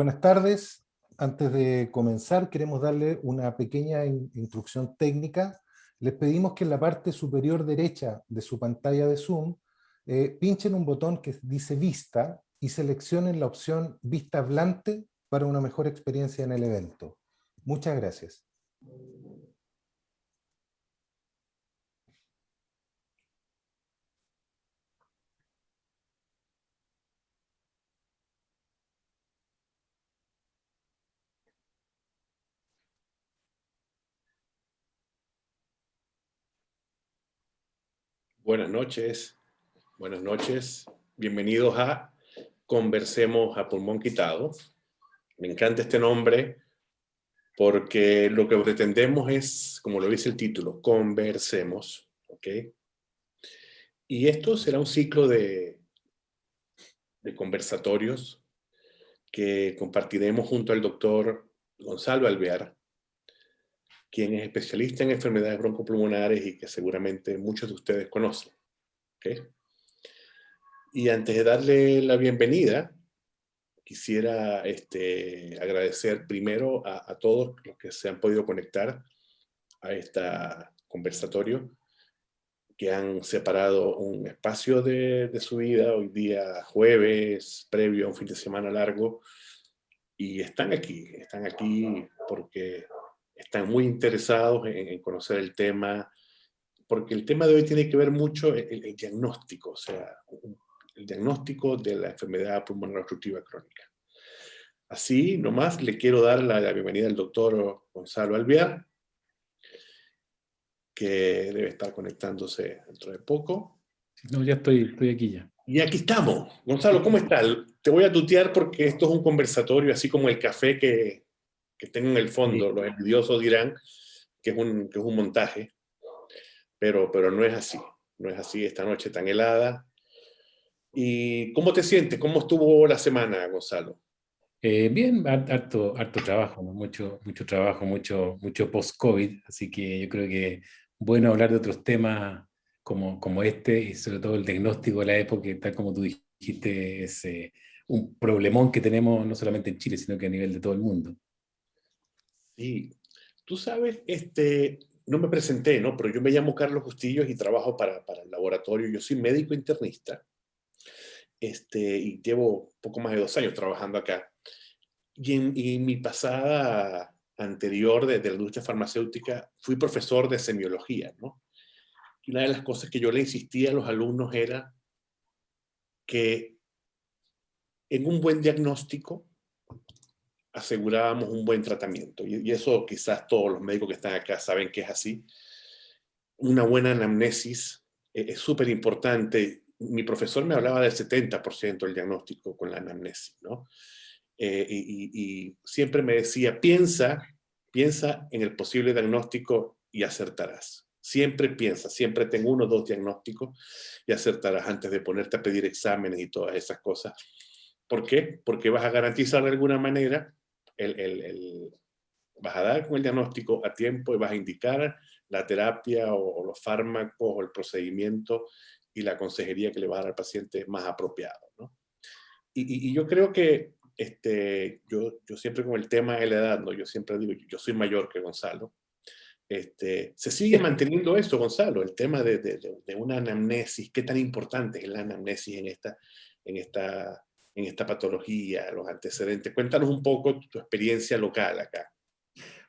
Buenas tardes. Antes de comenzar, queremos darle una pequeña instrucción técnica. Les pedimos que en la parte superior derecha de su pantalla de Zoom pinchen un botón que dice Vista y seleccionen la opción Vista Hablante para una mejor experiencia en el evento. Muchas gracias. Buenas noches, bienvenidos a Conversemos a Pulmón Quitado. Me encanta este nombre porque lo que pretendemos es, como lo dice el título, conversemos, ¿ok? Y esto será un ciclo de conversatorios que compartiremos junto al doctor Gonzalo Alvear, quien es especialista en enfermedades broncopulmonares y que seguramente muchos de ustedes conocen, ¿ok? Y antes de darle la bienvenida, quisiera agradecer primero a todos los que se han podido conectar a este conversatorio, que han separado un espacio de su vida, hoy día jueves, previo a un fin de semana largo, y están aquí porque están muy interesados en conocer el tema, porque el tema de hoy tiene que ver mucho el diagnóstico, o sea, el diagnóstico de la enfermedad pulmonar obstructiva crónica. Así, nomás, le quiero dar la bienvenida al doctor Gonzalo Alvear, que debe estar conectándose dentro de poco. No, ya estoy aquí ya. Y aquí estamos. Gonzalo, ¿cómo estás? Te voy a tutear porque esto es un conversatorio, así como el café que tengo en el fondo. Sí. Los envidiosos dirán que es un montaje, pero no es así. No es así esta noche tan helada. ¿Y cómo te sientes? ¿Cómo estuvo la semana, Gonzalo? Bien, harto trabajo, ¿no? Mucho trabajo, mucho post-COVID, así que yo creo que bueno hablar de otros temas como este, y sobre todo el diagnóstico de la época, que tal como tú dijiste, es un problemón que tenemos no solamente en Chile, sino que a nivel de todo el mundo. Sí, tú sabes, no me presenté, ¿no? Pero yo me llamo Carlos Bustillos y trabajo para el laboratorio. Yo soy médico internista, y llevo poco más de 2 años trabajando acá. Y en mi pasada anterior de la industria farmacéutica fui profesor de semiología, ¿no? Y una de las cosas que yo le insistía a los alumnos era que en un buen diagnóstico asegurábamos un buen tratamiento. Y eso quizás todos los médicos que están acá saben que es así. Una buena anamnesis es súper importante. Mi profesor me hablaba del 70% del diagnóstico con la anamnesis, ¿no? Y siempre me decía, piensa en el posible diagnóstico y acertarás. Siempre piensa, siempre tengo 1 o 2 diagnósticos y acertarás antes de ponerte a pedir exámenes y todas esas cosas. ¿Por qué? Porque vas a garantizar de alguna manera, vas a dar con el diagnóstico a tiempo y vas a indicar la terapia o los fármacos o el procedimiento y la consejería que le va a dar al paciente más apropiado, ¿no? Y yo creo que yo siempre con el tema de la edad, ¿no? Yo siempre digo, yo soy mayor que Gonzalo. Se sigue manteniendo esto, Gonzalo, el tema de una anamnesis. ¿Qué tan importante es la anamnesis en esta patología, los antecedentes? Cuéntanos un poco tu experiencia local acá.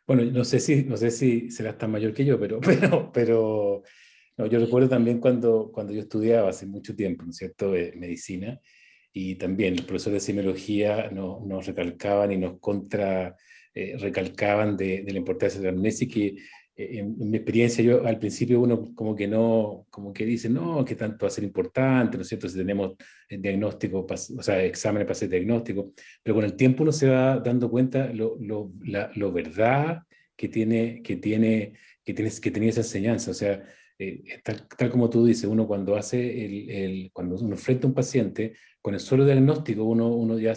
Bueno, no sé si serás tan mayor que yo, pero no, yo recuerdo también cuando yo estudiaba hace mucho tiempo, ¿no es cierto?, medicina, y también los profesores de semiología nos recalcaban y nos recalcaban de la importancia de la amnesia, que en mi experiencia, yo al principio uno como que no, como que dice, no, que tanto va a ser importante, ¿no es cierto?, si tenemos el diagnóstico, o sea, exámenes para hacer diagnóstico, pero con el tiempo uno se va dando cuenta lo verdad que tenía esa enseñanza. O sea, tal como tú dices, uno cuando cuando uno enfrenta a un paciente, con el solo diagnóstico uno ya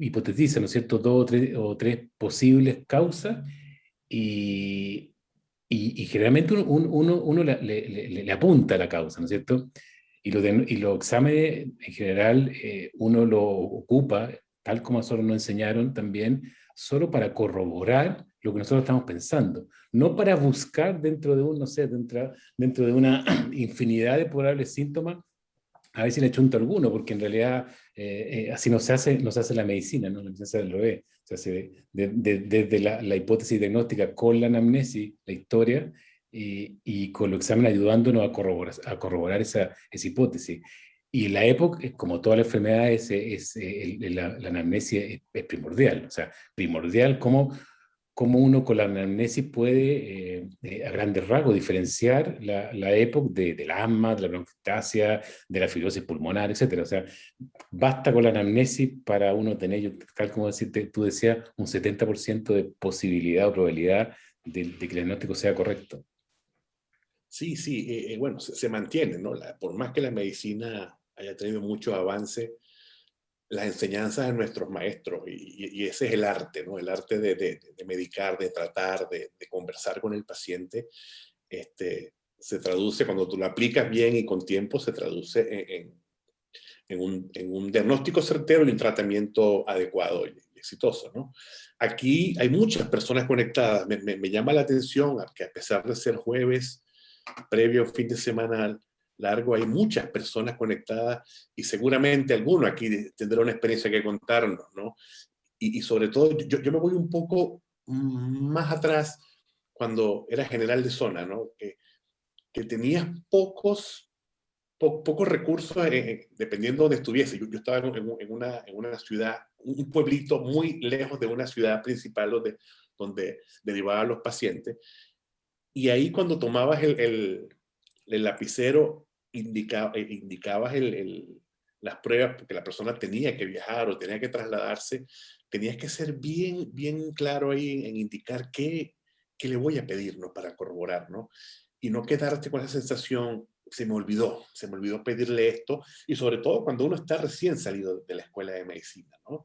hipotetiza, ¿no es cierto?, 2 o 3 posibles causas, y generalmente uno le apunta a la causa, ¿no es cierto? Y los exámenes en general uno lo ocupa tal como nosotros nos enseñaron también, solo para corroborar lo que nosotros estamos pensando, no para buscar dentro de un, no sé, dentro de una infinidad de probables síntomas, a ver si le chunto alguno, porque en realidad así no se hace la medicina, ¿no? La medicina lo ve. Se hace desde la hipótesis diagnóstica con la anamnesis, la historia, y con los exámenes ayudándonos a corroborar esa hipótesis. Y la EPOC, como toda la enfermedad, la anamnesis es primordial. O sea, primordial cómo uno con la anamnesis puede, a grandes rasgos, diferenciar la EPOC del asma, de la bronquiectasia, de la fibrosis pulmonar, etc. O sea, basta con la anamnesis para uno tener, tal como tú decías, un 70% de posibilidad o probabilidad de que el diagnóstico sea correcto. Sí, sí, bueno, se mantiene, ¿no? Por más que la medicina haya tenido mucho avance, las enseñanzas de nuestros maestros, y ese es el arte, ¿no? El arte de medicar, de tratar, de conversar con el paciente, se traduce, cuando tú lo aplicas bien y con tiempo, se traduce en un diagnóstico certero y un tratamiento adecuado y exitoso, ¿no? Aquí hay muchas personas conectadas. Me llama la atención que a pesar de ser jueves, previo fin de semana largo, hay muchas personas conectadas y seguramente alguno aquí tendrá una experiencia que contarnos, ¿no? Y sobre todo, yo me voy un poco más atrás cuando era general de zona, ¿no? Que tenías pocos recursos dependiendo de donde estuviese. Yo estaba en una ciudad, un pueblito muy lejos de una ciudad principal donde derivaban los pacientes. Y ahí cuando tomabas el lapicero, indicabas las pruebas, porque la persona tenía que viajar o tenía que trasladarse, tenías que ser bien, bien claro ahí en indicar qué le voy a pedir, ¿no? Para corroborar, ¿no? Y no quedarte con esa sensación, se me olvidó pedirle esto, y sobre todo cuando uno está recién salido de la escuela de medicina, ¿no?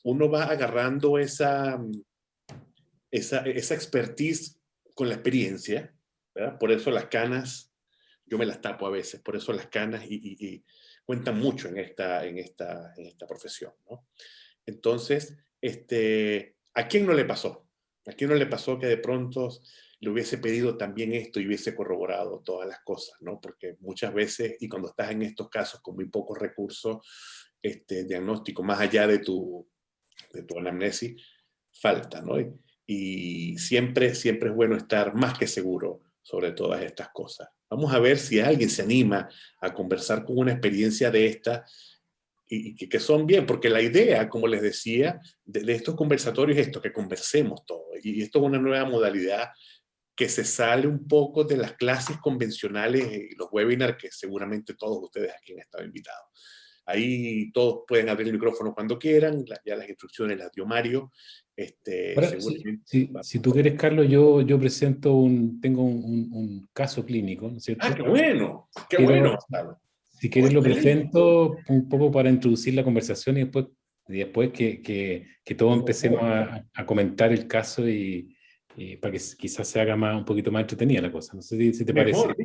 Uno va agarrando esa expertise con la experiencia, ¿verdad? Por eso las canas, yo me las tapo a veces, por eso las canas y cuentan mucho en esta profesión, ¿no? Entonces, ¿a quién no le pasó? ¿A quién no le pasó que de pronto le hubiese pedido también esto y hubiese corroborado todas las cosas, ¿no? Porque muchas veces, y cuando estás en estos casos con muy pocos recursos, diagnóstico, más allá de tu anamnesis, falta, ¿no? Y siempre es bueno estar más que seguro sobre todas estas cosas. Vamos a ver si alguien se anima a conversar con una experiencia de esta y que son bien, porque la idea, como les decía, de estos conversatorios es esto, que conversemos todo. Y esto es una nueva modalidad que se sale un poco de las clases convencionales y los webinars que seguramente todos ustedes aquí han estado invitados. Ahí todos pueden abrir el micrófono cuando quieran, ya las instrucciones las dio Mario. Ahora, si tú quieres, Carlos, yo tengo un caso clínico, ¿no es cierto? ¡Ah, qué bueno! ¡Qué Quiero, bueno, Gonzalo! si Oh, quieres lo excelente. presento un poco para introducir la conversación y después que todos empecemos a comentar el caso y para que quizás se haga un poquito más entretenida la cosa. No sé si te parece. Mejor.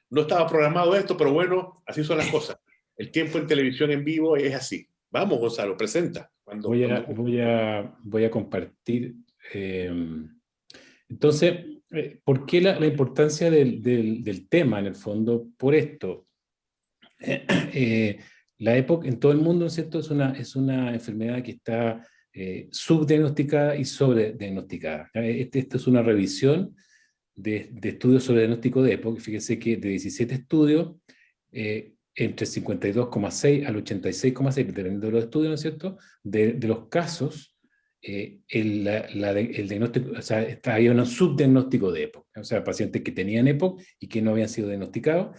No estaba programado esto, pero bueno, así son las cosas. El tiempo en televisión en vivo es así. Vamos, Gonzalo, presenta. Voy a compartir. Entonces, ¿por qué la importancia del tema en el fondo? Por esto. La EPOC en todo el mundo, ¿no es cierto? Es una enfermedad que está subdiagnosticada y sobrediagnosticada. Esto es una revisión de estudios sobre diagnóstico de EPOC. Fíjense que de 17 estudios, entre 52,6 al 86,6, dependiendo de los estudios, ¿no es cierto?, de los casos, el diagnóstico, o sea, había un subdiagnóstico de EPOC, o sea, pacientes que tenían EPOC y que no habían sido diagnosticados,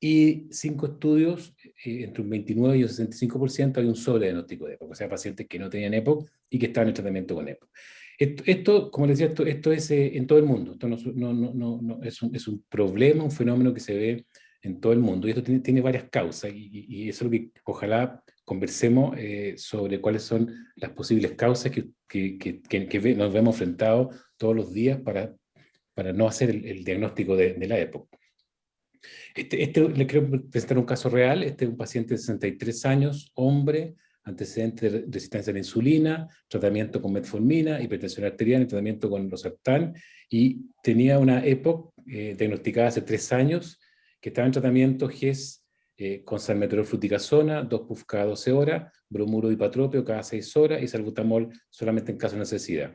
y 5 estudios, entre un 29 y un 65%, hay un sobrediagnóstico de EPOC, o sea, pacientes que no tenían EPOC y que estaban en tratamiento con EPOC. Esto, como les decía, esto es en todo el mundo. Esto no es un problema, un fenómeno que se ve en todo el mundo. Y esto tiene varias causas. Y eso es lo que ojalá conversemos sobre cuáles son las posibles causas que nos vemos enfrentados todos los días para no hacer el diagnóstico de la EPOC. Les quiero presentar un caso real. Este es un paciente de 63 años, hombre, antecedentes de resistencia a la insulina, tratamiento con metformina, hipertensión arterial, tratamiento con losartán, y tenía una EPOC diagnosticada hace 3 años, que estaba en tratamiento GES con salmeterol fluticasona, 2 puff cada 12 horas, bromuro dipatropio cada 6 horas y salbutamol solamente en caso de necesidad.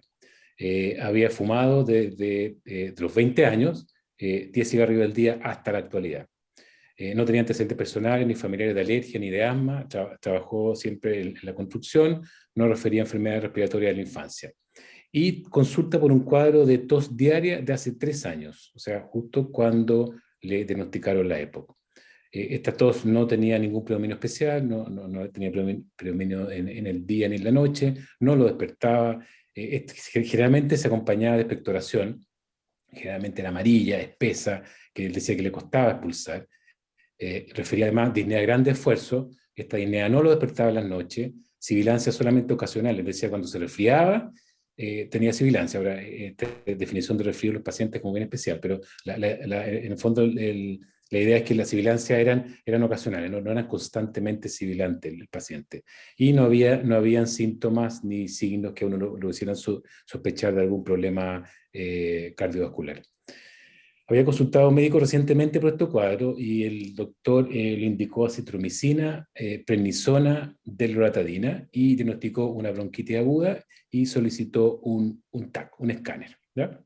Había fumado desde los 20 años, 10 cigarrillos al día hasta la actualidad. No tenía antecedentes personales, ni familiares de alergia, ni de asma, trabajó siempre en la construcción, no refería a enfermedades respiratorias de la infancia. Y consulta por un cuadro de tos diaria de hace 3 años, o sea, justo cuando le diagnosticaron la EPOC. Esta tos no tenía ningún predominio especial, no tenía predominio en el día ni en la noche, no lo despertaba. Generalmente se acompañaba de expectoración, generalmente era amarilla, espesa, que él decía que le costaba expulsar. Refería además a disnea de grande esfuerzo, esta disnea no lo despertaba en las noches, sibilancia solamente ocasional, les decía cuando se resfriaba, tenía sibilancia. Ahora, esta definición de resfrío de los pacientes es como bien especial, pero en el fondo la idea es que las sibilancias eran ocasionales, no eran constantemente sibilantes el paciente. Y no habían síntomas ni signos que a uno lo hicieran sospechar de algún problema cardiovascular. Había consultado a un médico recientemente por este cuadro y el doctor le indicó acitromicina, prednisona, delloratadina y diagnosticó una bronquitis aguda y solicitó un TAC, un escáner. ¿Ya?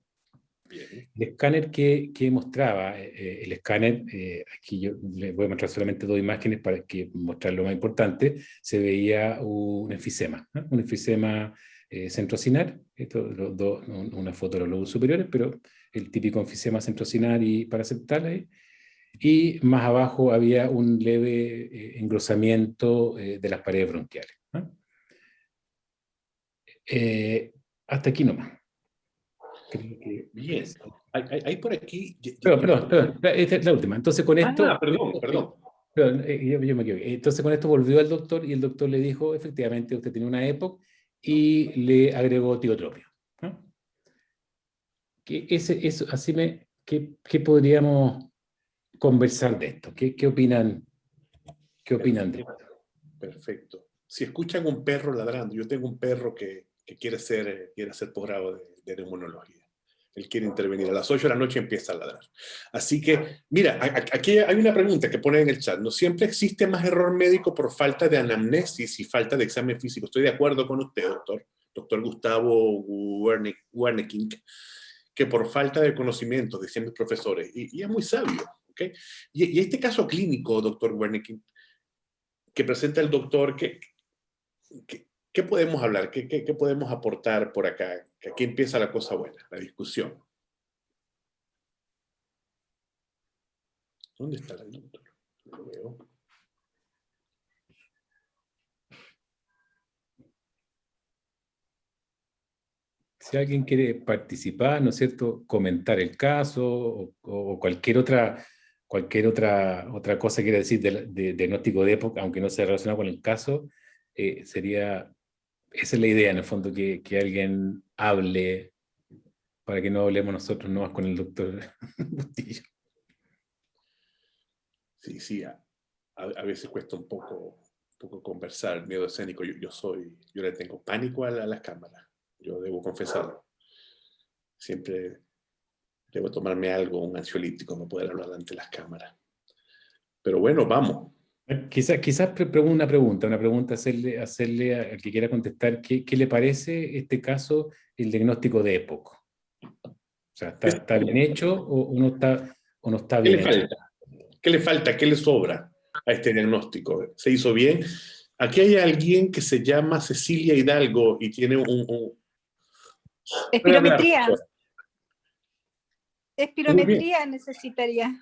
El escáner que mostraba, el escáner, aquí yo les voy a mostrar solamente 2 imágenes para que mostrar lo más importante, se veía un enfisema, ¿no? Un enfisema centrocinar, una foto de los lobos superiores, pero el típico enfisema centrocinar y paraseptal, y más abajo había un leve engrosamiento de las paredes bronquiales, ¿no? Hasta aquí nomás. Bien. Hay por aquí... Perdón, esta es la última. Entonces con esto... Perdón. Yo me equivoqué. Entonces con esto volvió al doctor y el doctor le dijo, efectivamente, usted tiene una EPOC y le agregó tiotropio, ¿no? ¿Qué podríamos conversar de esto? ¿Qué opinan de esto? Perfecto. Si escuchan un perro ladrando, yo tengo un perro que quiere hacer posgrado de neumonología. Él quiere intervenir. A las 8 de la noche empieza a ladrar. Así que, mira, aquí hay una pregunta que ponen en el chat. ¿No siempre existe más error médico por falta de anamnesis y falta de examen físico? Estoy de acuerdo con usted, doctor Gustavo Werneking, que por falta de conocimiento, decían mis profesores, y es muy sabio, ¿ok? Y este caso clínico, doctor Werneking, que presenta el doctor, ¿qué podemos hablar? ¿Qué podemos aportar por acá? Que aquí empieza la cosa buena, la discusión. ¿Dónde está el doctor? No lo veo. Si alguien quiere participar, ¿no es cierto?, comentar el caso o cualquier otra cosa quiere decir de diagnóstico de época, aunque no sea relacionado con el caso, esa es la idea en el fondo, que alguien hable para que no hablemos nosotros nomás con el doctor Bustillo. Sí, a veces cuesta un poco conversar, miedo escénico. Yo le tengo pánico a las cámaras, yo debo confesarlo. Siempre debo tomarme algo, un ansiolítico, no poder hablar ante las cámaras. Pero bueno, vamos. Quizás una pregunta, hacerle al que quiera contestar, ¿qué le parece este caso, el diagnóstico de EPOC? O sea, ¿está bien hecho o no está bien hecho? ¿Qué le falta? ¿Qué le sobra a este diagnóstico? ¿Se hizo bien? Aquí hay alguien que se llama Cecilia Hidalgo y tiene Espirometría. Espirometría necesitaría.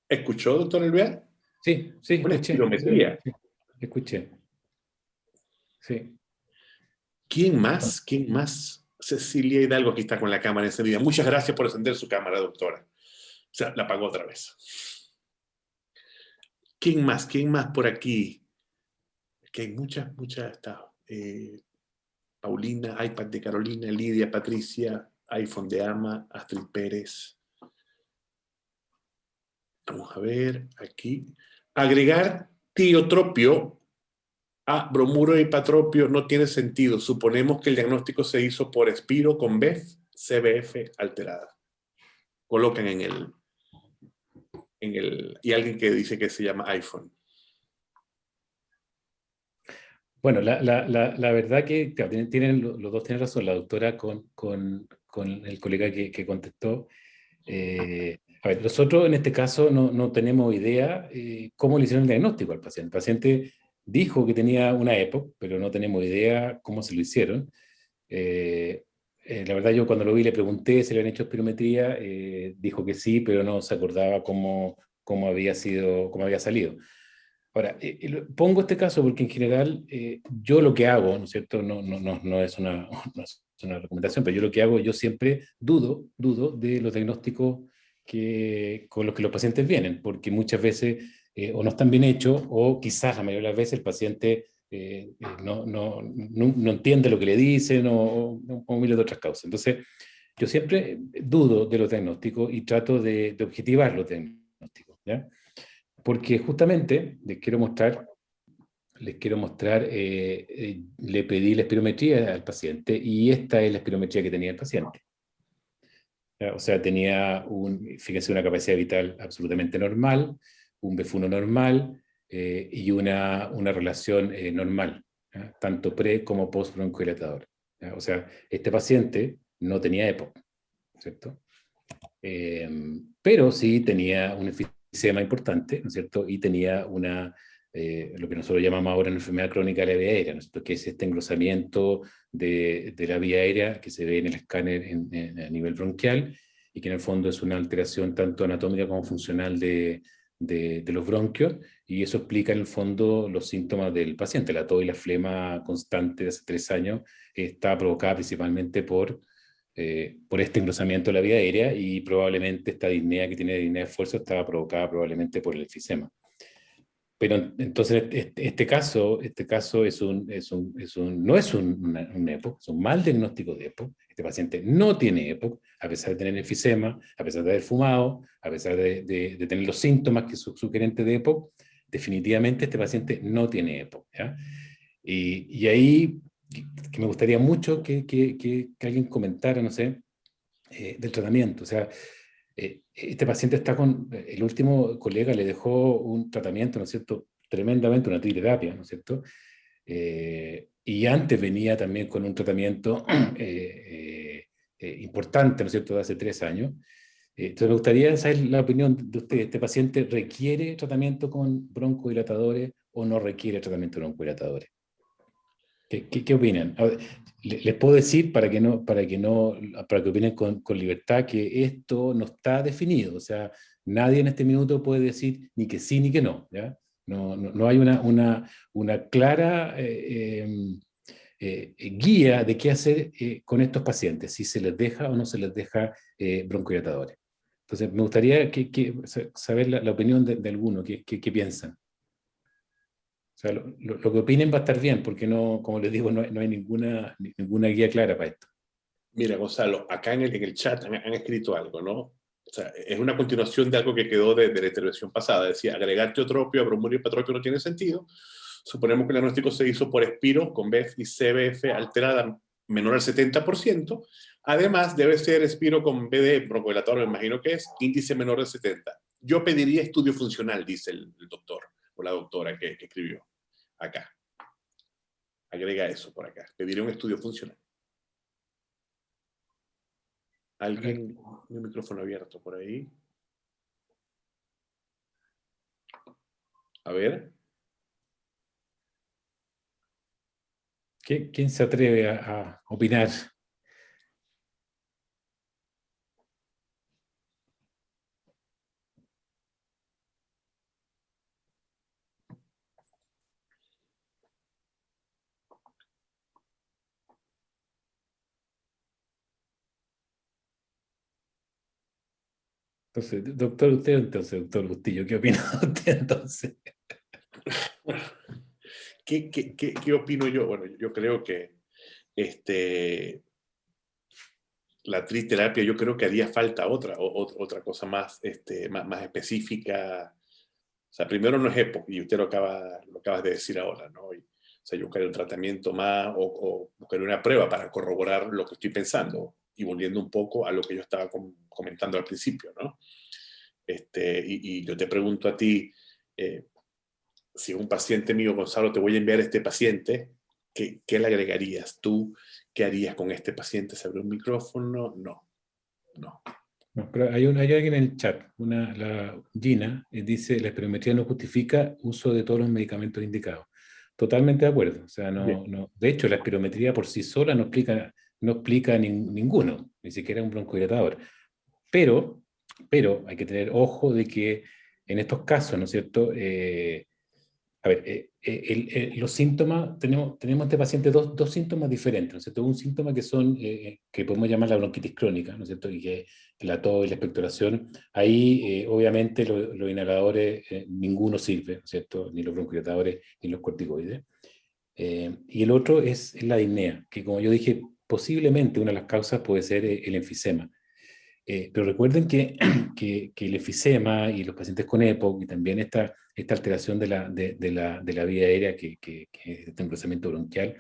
¿Escuchó, doctor Alvear? Sí, Una escuché. espirometría. Sí, escuché. Sí. ¿Quién más? Cecilia Hidalgo, aquí está con la cámara encendida. Muchas gracias por encender su cámara, doctora. O sea, la apagó otra vez. ¿Quién más por aquí? Que hay muchas. Está, Paulina, iPad de Carolina, Lidia, Patricia, iPhone de Ama, Astrid Pérez. Vamos a ver, aquí. Agregar tiotropio bromuro e hipatropio no tiene sentido. Suponemos que el diagnóstico se hizo por Espiro con BEF, CBF alterada. Colocan y alguien que dice que se llama iPhone. Bueno, la verdad que claro, los dos tienen razón, la doctora con el colega que contestó. A ver, nosotros en este caso no tenemos idea cómo le hicieron el diagnóstico al paciente. El paciente dijo que tenía una EPOC, pero no tenemos idea cómo se lo hicieron. La verdad yo cuando lo vi le pregunté si le habían hecho espirometría, dijo que sí, pero no se acordaba cómo había salido. Ahora, pongo este caso porque en general yo lo que hago, ¿no es cierto? No es una recomendación, pero yo lo que hago, yo siempre dudo de los diagnósticos con los que los pacientes vienen, porque muchas veces o no están bien hechos o quizás la mayoría de las veces el paciente no entiende lo que le dicen o miles de otras causas. Entonces, yo siempre dudo de los diagnósticos y trato de objetivar los diagnósticos, ¿ya? Porque justamente les quiero mostrar, le pedí la espirometría al paciente y esta es la espirometría que tenía el paciente. O sea, tenía fíjense, una capacidad vital absolutamente normal, un BF1 normal y una relación normal, ¿ya? Tanto pre como post broncodilatador. O sea, este paciente no tenía EPOC, ¿cierto? Pero sí tenía un enfisema importante, ¿no es cierto? Y tenía lo que nosotros llamamos ahora una enfermedad crónica de la vía aérea, ¿no es cierto? Que es este engrosamiento de la vía aérea que se ve en el escáner a nivel bronquial y que en el fondo es una alteración tanto anatómica como funcional de los bronquios, y eso explica en el fondo los síntomas del paciente. La tos y la flema constante de hace 3 años está provocada principalmente por este engrosamiento de la vía aérea, y probablemente esta disnea que tiene disnea de esfuerzo estaba provocada probablemente por el enfisema. Pero entonces este caso no es un EPOC, es un mal diagnóstico de EPOC. Este paciente no tiene EPOC, a pesar de tener enfisema, a pesar de haber fumado, a pesar de tener los síntomas que son sugerentes de EPOC. Definitivamente este paciente no tiene EPOC, ¿ya? Y ahí que me gustaría mucho que alguien comentara, no sé, del tratamiento. O sea, este paciente está el último colega le dejó un tratamiento, ¿no es cierto?, tremendamente, una triterapia, ¿no es cierto? Y antes venía también con un tratamiento importante, ¿no es cierto?, de hace 3 años. Entonces me gustaría saber la opinión de usted. ¿Este paciente requiere tratamiento con broncodilatadores o no requiere tratamiento con broncodilatadores? ¿Qué opinan? A ver, les puedo decir para que opinen con libertad que esto no está definido. O sea, nadie en este minuto puede decir ni que sí ni que no, ¿ya? No hay una clara guía de qué hacer con estos pacientes, si se les deja o no se les deja broncodilatadores. Entonces, me gustaría saber la opinión de alguno, qué piensan. O sea, lo que opinen va a estar bien, porque no, como les digo, no hay ninguna guía clara para esto. Mira, Gonzalo, acá en el chat han escrito algo, ¿no? O sea, es una continuación de algo que quedó de la intervención pasada. Decía, agregar teotropio a bromuro y hipatropio no tiene sentido. Suponemos que el diagnóstico se hizo por Espiro, con BEF y CBF alterada menor al 70%. Además, debe ser Espiro con BD, broncodilatador, me imagino que es, índice menor del 70%. Yo pediría estudio funcional, dice el doctor o la doctora que escribió acá. Agrega eso por acá. Pediría un estudio funcional. ¿Alguien? Un micrófono abierto por ahí. A ver. ¿Quién se atreve a opinar? Entonces, doctor Bustillo, ¿qué opina usted entonces? ¿Qué opino yo? Bueno, yo creo que la triterapia, yo creo que haría falta otra cosa más, más específica. O sea, primero no es EPOC, y usted lo acabas de decir ahora, ¿no? Y sea, yo buscaré un tratamiento más o buscaré una prueba para corroborar lo que estoy pensando. Y volviendo un poco a lo que yo estaba comentando al principio, ¿no? Y yo te pregunto a ti, si un paciente mío, Gonzalo, te voy a enviar este paciente, ¿qué le agregarías tú? ¿Qué harías con este paciente? ¿Se abre un micrófono? No. No, pero hay alguien en el chat, la Gina, dice, la espirometría no justifica uso de todos los medicamentos indicados. Totalmente de acuerdo. O sea, de hecho, la espirometría por sí sola no explica ninguno, ni siquiera un broncodilatador. Pero hay que tener ojo de que en estos casos, ¿no es cierto? A ver, los síntomas, tenemos este paciente dos síntomas diferentes, ¿no es cierto? Un síntoma que son, que podemos llamar la bronquitis crónica, ¿no es cierto? Y que la tos y la expectoración, ahí obviamente los inhaladores, ninguno sirve, ¿no es cierto? Ni los broncodilatadores ni los corticoides. Y el otro es la disnea, que como yo dije, posiblemente una de las causas puede ser el enfisema. Pero recuerden que el enfisema y los pacientes con EPOC y también esta alteración de la vía aérea, que es este engrosamiento bronquial,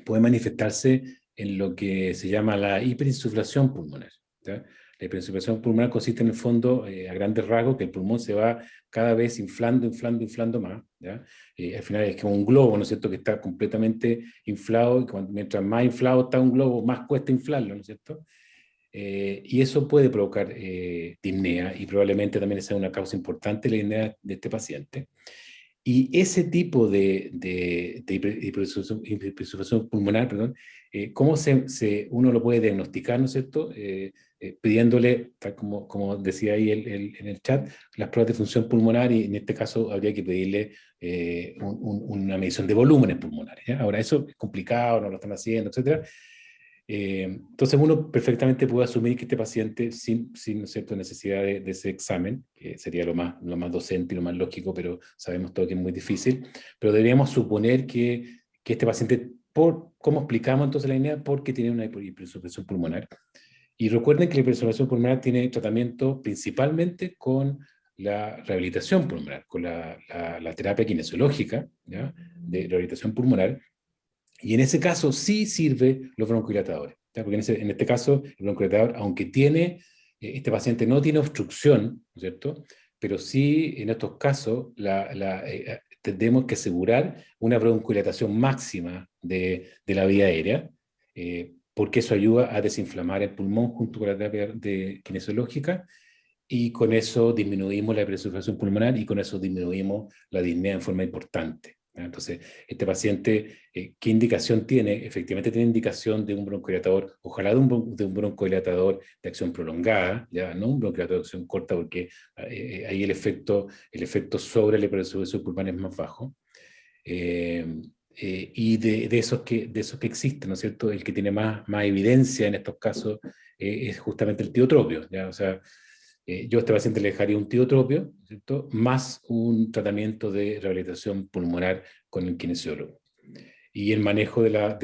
puede manifestarse en lo que se llama la hiperinsuflación pulmonar. ¿Ya? La hiperinsuflación pulmonar consiste en el fondo, a grandes rasgos, que el pulmón se va cada vez inflando más. ¿Ya? Al final es como un globo, ¿no es cierto?, que está completamente inflado, y mientras más inflado está un globo, más cuesta inflarlo, ¿no es cierto? Y eso puede provocar disnea, y probablemente también sea una causa importante de la disnea de este paciente. Y ese tipo de hiperinsuflación pulmonar, perdón, ¿cómo uno lo puede diagnosticar, ¿no es cierto? Pidiéndole, tal como decía ahí en el chat, las pruebas de función pulmonar, y en este caso habría que pedirle una medición de volúmenes pulmonares. ¿Ya? Ahora, eso es complicado, no lo están haciendo, etcétera. Entonces uno perfectamente puede asumir que este paciente, sin ¿no es cierto?, necesidad de ese examen, que sería lo más docente y lo más lógico, pero sabemos todo que es muy difícil, pero deberíamos suponer que este paciente, ¿cómo explicamos entonces la línea? Porque tiene una hiperinsuflación pulmonar. Y recuerden que la hiperinsuflación pulmonar tiene tratamiento principalmente con la rehabilitación pulmonar, con la terapia kinesiológica, ¿ya?, de rehabilitación pulmonar. Y en ese caso sí sirve los broncodilatadores, ¿ya? Porque en este caso el broncodilatador, aunque este paciente no tiene obstrucción, ¿no es cierto?, pero sí en estos casos tenemos que asegurar una broncodilatación máxima de la vía aérea, porque eso ayuda a desinflamar el pulmón junto con la terapia kinesiológica, y con eso disminuimos la hiperinsuflación pulmonar y con eso disminuimos la disnea en forma importante. Entonces, este paciente, ¿qué indicación tiene? Efectivamente tiene indicación de un broncodilatador, ojalá de un broncodilatador de acción prolongada, ya no un broncodilatador de acción corta, porque ahí el efecto sobre la hiperinsuflación pulmonar es más bajo. Y de esos que existen, ¿no es cierto? El que tiene más evidencia en estos casos es justamente el tiotropio, ¿ya? O sea, yo a este paciente le dejaría un tiotropio, ¿cierto?, más un tratamiento de rehabilitación pulmonar con el kinesiólogo. Y el manejo de la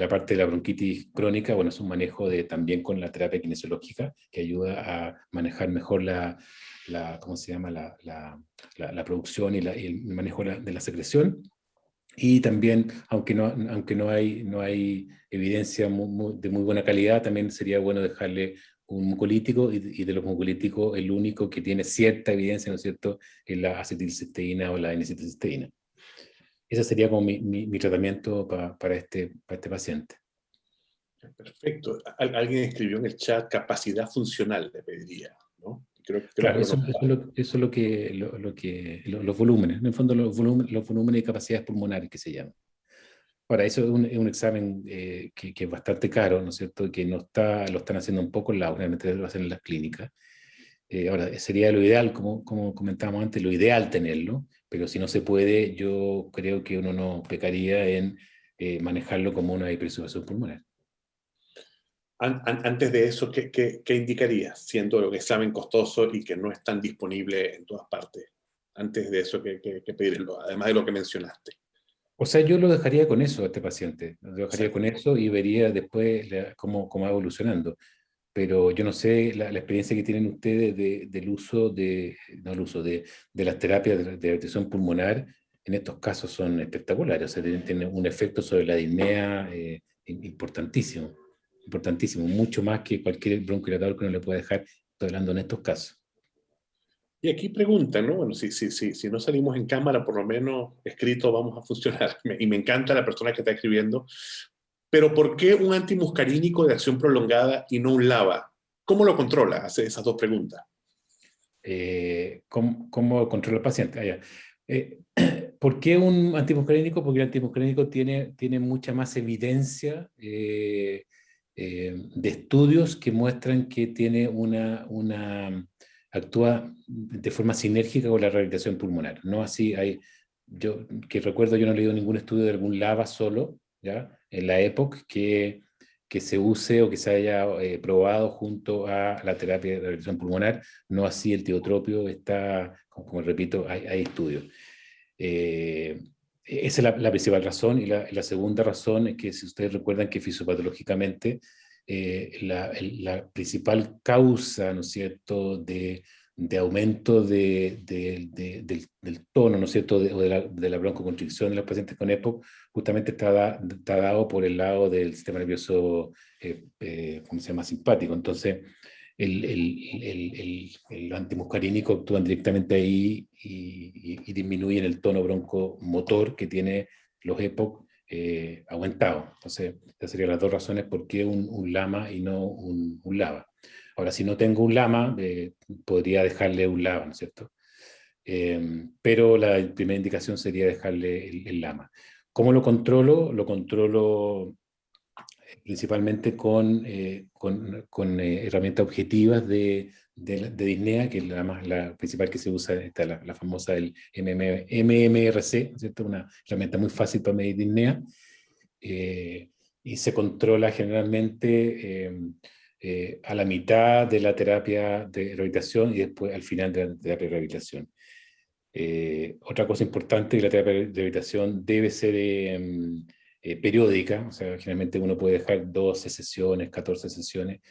parte de la bronquitis crónica, bueno, es un manejo también con la terapia kinesiológica, que ayuda a manejar mejor ¿cómo se llama?, la producción y el manejo de la secreción. Y también, aunque no hay evidencia de muy buena calidad, también sería bueno dejarle un mucolítico, y de los mucolíticos el único que tiene cierta evidencia, ¿no es cierto?, es la acetilcisteína o la N-acetilcisteína. Ese sería como mi tratamiento para este paciente. Perfecto. Alguien escribió en el chat capacidad funcional, le pediría, ¿no? Claro, eso es lo que los volúmenes, en el fondo los volúmenes y capacidades pulmonares que se llaman. Ahora, eso es un examen que es bastante caro, ¿no es cierto?, que lo están haciendo un poco en obviamente lo hacen en las clínicas. Ahora, sería lo ideal, como comentábamos antes, lo ideal tenerlo, pero si no se puede, yo creo que uno no pecaría en manejarlo como una hiperinsuflación pulmonar. Antes de eso, ¿qué indicarías, siendo un examen costoso y que no es tan disponible en todas partes? Antes de eso, ¿qué pedirlo? Además de lo que mencionaste. O sea, yo lo dejaría con eso a este paciente, lo dejaría con eso y vería después cómo va evolucionando. Pero yo no sé la experiencia que tienen ustedes del uso de las terapias de rehabilitación pulmonar en estos casos son espectaculares, o sea, tienen un efecto sobre la disnea importantísimo, importantísimo, mucho más que cualquier bronquidilatador que uno le pueda dejar, estoy hablando en estos casos. Y aquí preguntan, ¿no? Bueno, si no salimos en cámara, por lo menos escrito vamos a funcionar. Y me encanta la persona que está escribiendo. Pero ¿por qué un antimuscarínico de acción prolongada y no un LABA? ¿Cómo lo controla? Hace esas dos preguntas. ¿Cómo controla el paciente? ¿Por qué un antimuscarínico? Porque el antimuscarínico tiene mucha más evidencia de estudios que muestran que tiene actúa de forma sinérgica con la rehabilitación pulmonar. No así yo no he leído ningún estudio de algún LABA solo, ¿ya? En la EPOC que se use o que se haya probado junto a la terapia de rehabilitación pulmonar, no así el tiotropio, como repito, hay estudios. Esa es la principal razón, y la segunda razón es que si ustedes recuerdan que fisiopatológicamente la principal causa, ¿no es cierto?, de aumento del tono, ¿no es cierto?, o de la broncoconstricción de los pacientes con EPOC, justamente está dado por el lado del sistema nervioso, ¿cómo se llama?, simpático. Entonces, el antimuscarínico actúan directamente ahí y disminuyen el tono broncomotor que tiene los EPOC aumentados. Entonces, esas serían las dos razones por qué un LAMA y no un LABA. Ahora, si no tengo un LAMA, podría dejarle un LABA, ¿no es cierto? Pero la primera indicación sería dejarle el LAMA. ¿Cómo lo controlo? Lo controlo principalmente con herramientas objetivas de disnea, que es la principal que se usa, está la famosa del MMRC, ¿no es cierto? Una herramienta muy fácil para medir disnea, y se controla generalmente a la mitad de la terapia de rehabilitación y después al final de la terapia de rehabilitación. Otra cosa importante es que la terapia de rehabilitación debe ser periódica, o sea, generalmente uno puede dejar 12 sesiones, 14 sesiones,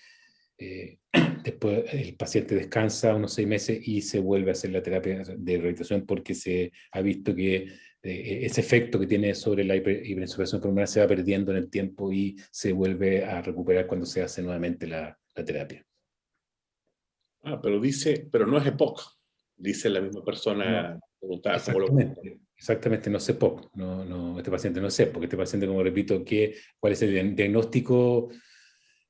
después el paciente descansa unos 6 meses y se vuelve a hacer la terapia de rehabilitación porque se ha visto que ese efecto que tiene sobre la hiperinsuficiencia pulmonar se va perdiendo en el tiempo y se vuelve a recuperar cuando se hace nuevamente la terapia. Pero no es EPOC, dice la misma persona. No, exactamente, no es EPOC, este paciente no es EPOC, este paciente, como repito, ¿cuál es el diagnóstico?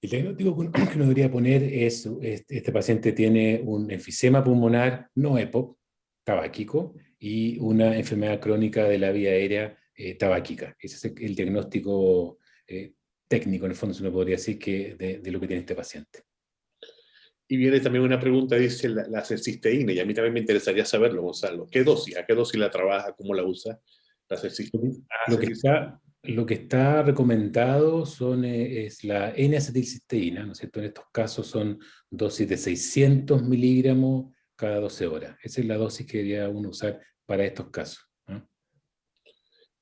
El diagnóstico que uno debería poner es, este paciente tiene un enfisema pulmonar no EPOC, tabáquico, y una enfermedad crónica de la vía aérea tabáquica. Ese es el diagnóstico técnico, en el fondo, se uno podría decir, de lo que tiene este paciente. Y viene también una pregunta, dice la celcisteína, y a mí también me interesaría saberlo, Gonzalo. ¿A qué dosis la trabaja? ¿Cómo la usa la celcisteína? Lo que está recomendado es la N-acetilcisteína, ¿no es cierto? En estos casos son dosis de 600 miligramos cada 12 horas. Esa es la dosis que debería uno usar para estos casos, ¿no?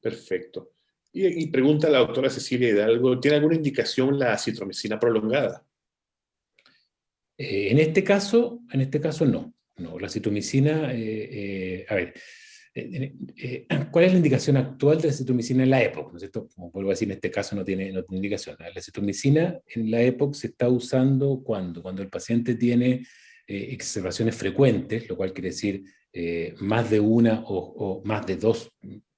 Perfecto. Y pregunta la doctora Cecilia Hidalgo, ¿tiene alguna indicación la acitromicina prolongada? En este caso no. No, la acitromicina, a ver, ¿cuál es la indicación actual de la acitromicina en la EPOC? ¿No es cierto? Como vuelvo a decir, en este caso no tiene indicación. La acitromicina en la EPOC se está usando cuando el paciente tiene exacerbaciones frecuentes, lo cual quiere decir más de una o más de dos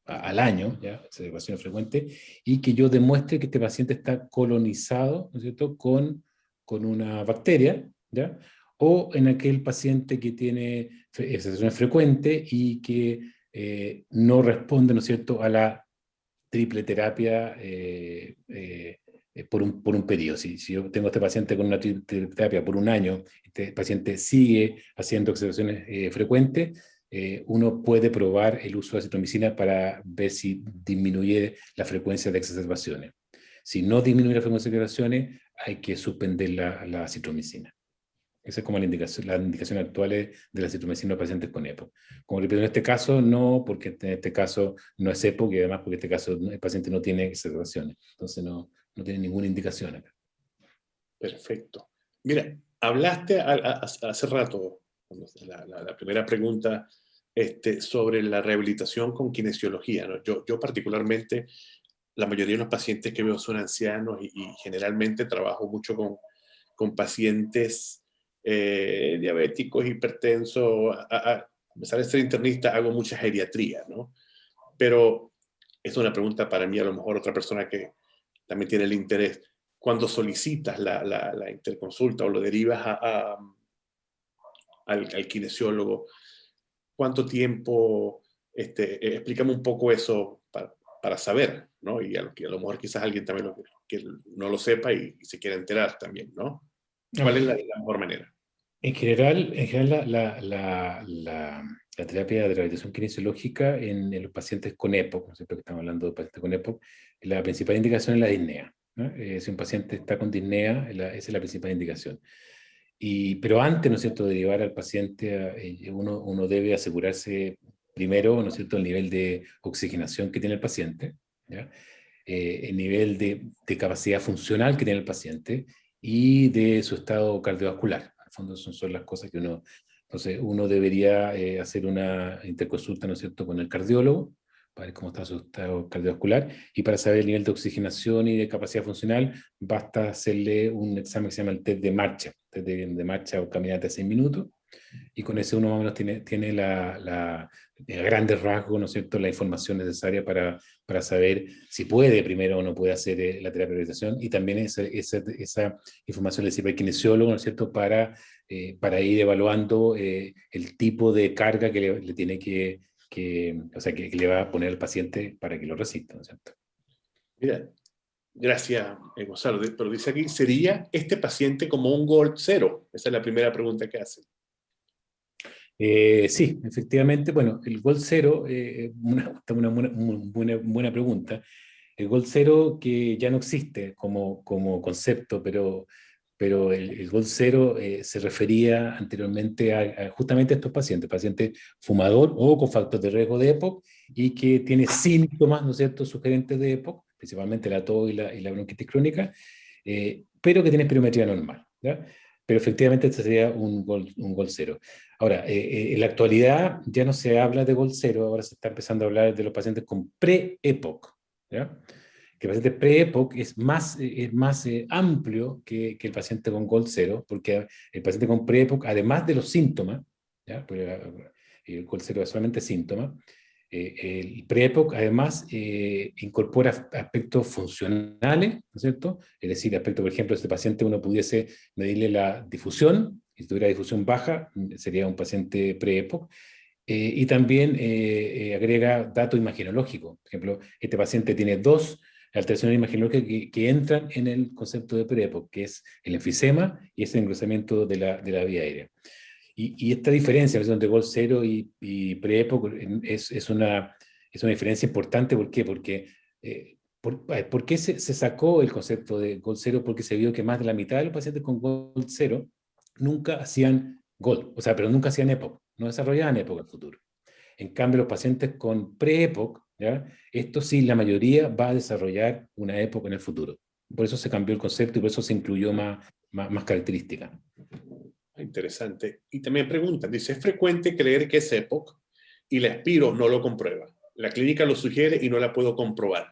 al año, ¿ya? Exacerbaciones frecuentes, y que yo demuestre que este paciente está colonizado, ¿no es cierto?, con una bacteria, ¿ya? O en aquel paciente que tiene exacerbaciones frecuentes y que no responde, ¿no es cierto?, a la triple terapia por un periodo. Si yo tengo a este paciente con una triple terapia por un año, este paciente sigue haciendo exacerbaciones frecuentes, uno puede probar el uso de acitromicina para ver si disminuye la frecuencia de exacerbaciones. Si no disminuye la frecuencia de exacerbaciones, hay que suspender la acitromicina. Esa es como la indicación actual de la acitromicina en pacientes con EPOC. Como repito, en este caso no, porque en este caso no es EPOC y además porque en este caso el paciente no tiene exacerbaciones. Entonces no tiene ninguna indicación acá. Perfecto. Mira, hablaste hace rato, la primera pregunta, sobre la rehabilitación con kinesiología, ¿no? Yo particularmente, la mayoría de los pacientes que veo son ancianos y generalmente trabajo mucho con pacientes diabéticos, hipertensos. A pesar de ser internista, hago mucha geriatría, ¿no? Pero es una pregunta para mí, a lo mejor otra persona que también tiene el interés. Cuando solicitas la interconsulta o lo derivas al kinesiólogo, ¿cuánto tiempo? Explícame un poco eso para saber, ¿no? Y a lo mejor quizás alguien también que no lo sepa y se quiera enterar también, ¿no? ¿Cuál es la mejor manera? En general la terapia de rehabilitación kinesiológica en los pacientes con EPOC, ¿no es cierto? Que estamos hablando de pacientes con EPOC, la principal indicación es la disnea, ¿no? Si un paciente está con disnea, esa es la principal indicación. Pero antes, ¿no es cierto?, de llevar al paciente, uno debe asegurarse primero, ¿no es cierto?, el nivel de oxigenación que tiene el paciente, ¿ya? El nivel de capacidad funcional que tiene el paciente y de su estado cardiovascular. En el fondo son las cosas que entonces uno debería hacer una interconsulta, ¿no es cierto?, con el cardiólogo para ver cómo está su estado cardiovascular, y para saber el nivel de oxigenación y de capacidad funcional basta hacerle un examen que se llama el test de marcha, de marcha o caminata de 6 minutos, y con ese uno más o menos tiene a grandes rasgos, ¿no es cierto?, la información necesaria para saber si puede primero o no puede hacer la terapia de rehabilitación, y también esa información le sirve al kinesiólogo, ¿no es cierto?, para ir evaluando el tipo de carga que le tiene que le va a poner al paciente para que lo resista, ¿no es cierto? Mira, gracias, Gonzalo, pero dice aquí, ¿sería este paciente como un Gold Zero? Esa es la primera pregunta que hace. Sí, efectivamente. Bueno, el Gold Zero, una buena pregunta. El Gold Zero, que ya no existe como concepto, pero el Gold Zero se refería anteriormente justamente a estos pacientes fumador o con factores de riesgo de EPOC y que tiene síntomas, ¿no es cierto?, sugerentes de EPOC, principalmente la tos y la bronquitis crónica, pero que tiene espirometría normal, ¿ya? Pero efectivamente este sería un Gold Zero. Ahora, en la actualidad ya no se habla de Gold Zero, ahora se está empezando a hablar de los pacientes con pre-EPOC, ¿ya? Que el paciente pre-EPOC es más amplio que el paciente con Gold Zero, porque el paciente con pre-EPOC, además de los síntomas, ¿ya? Porque el Gold Zero es solamente síntomas, el pre-EPOC además incorpora aspectos funcionales, ¿no es cierto? Es decir, aspectos, por ejemplo, este paciente uno pudiese medirle la difusión, y si tuviera difusión baja, sería un paciente pre-EPOC. Y también agrega datos imagenológicos. Por ejemplo, este paciente tiene 2 alteraciones imagenológicas que entran en el concepto de pre-EPOC, que es el enfisema y ese engrosamiento de la vía aérea. Y esta diferencia entre Gold Zero y pre-EPOC es una diferencia importante. ¿Por qué? Porque ¿por qué se sacó el concepto de Gold Zero? Porque se vio que más de la mitad de los pacientes con Gold Zero nunca hacían Gold, pero nunca hacían EPOC, no desarrollaban EPOC al futuro. En cambio, los pacientes con pre-EPOC, ¿ya? Esto sí, la mayoría va a desarrollar una EPOC en el futuro. Por eso se cambió el concepto y por eso se incluyó más características. Interesante. Y también preguntan, dice, ¿es frecuente creer que es EPOC y la Espiro no lo comprueba? La clínica lo sugiere y no la puedo comprobar.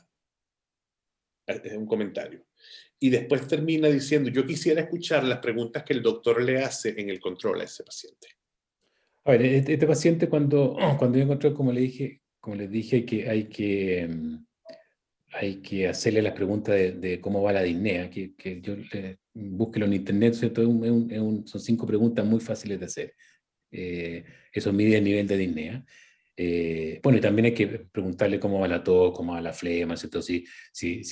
Es un comentario. Y después termina diciendo, yo quisiera escuchar las preguntas que el doctor le hace en el control a ese paciente. A ver, este paciente cuando yo encontré, como les dije, que hay que hacerle las preguntas de cómo va la disnea, que yo búsquelo en internet, ¿cierto? Son 5 preguntas muy fáciles de hacer. Eso mide el nivel de disnea. Bueno, y también hay que preguntarle cómo va la tos, cómo va la flema, ¿cierto? Si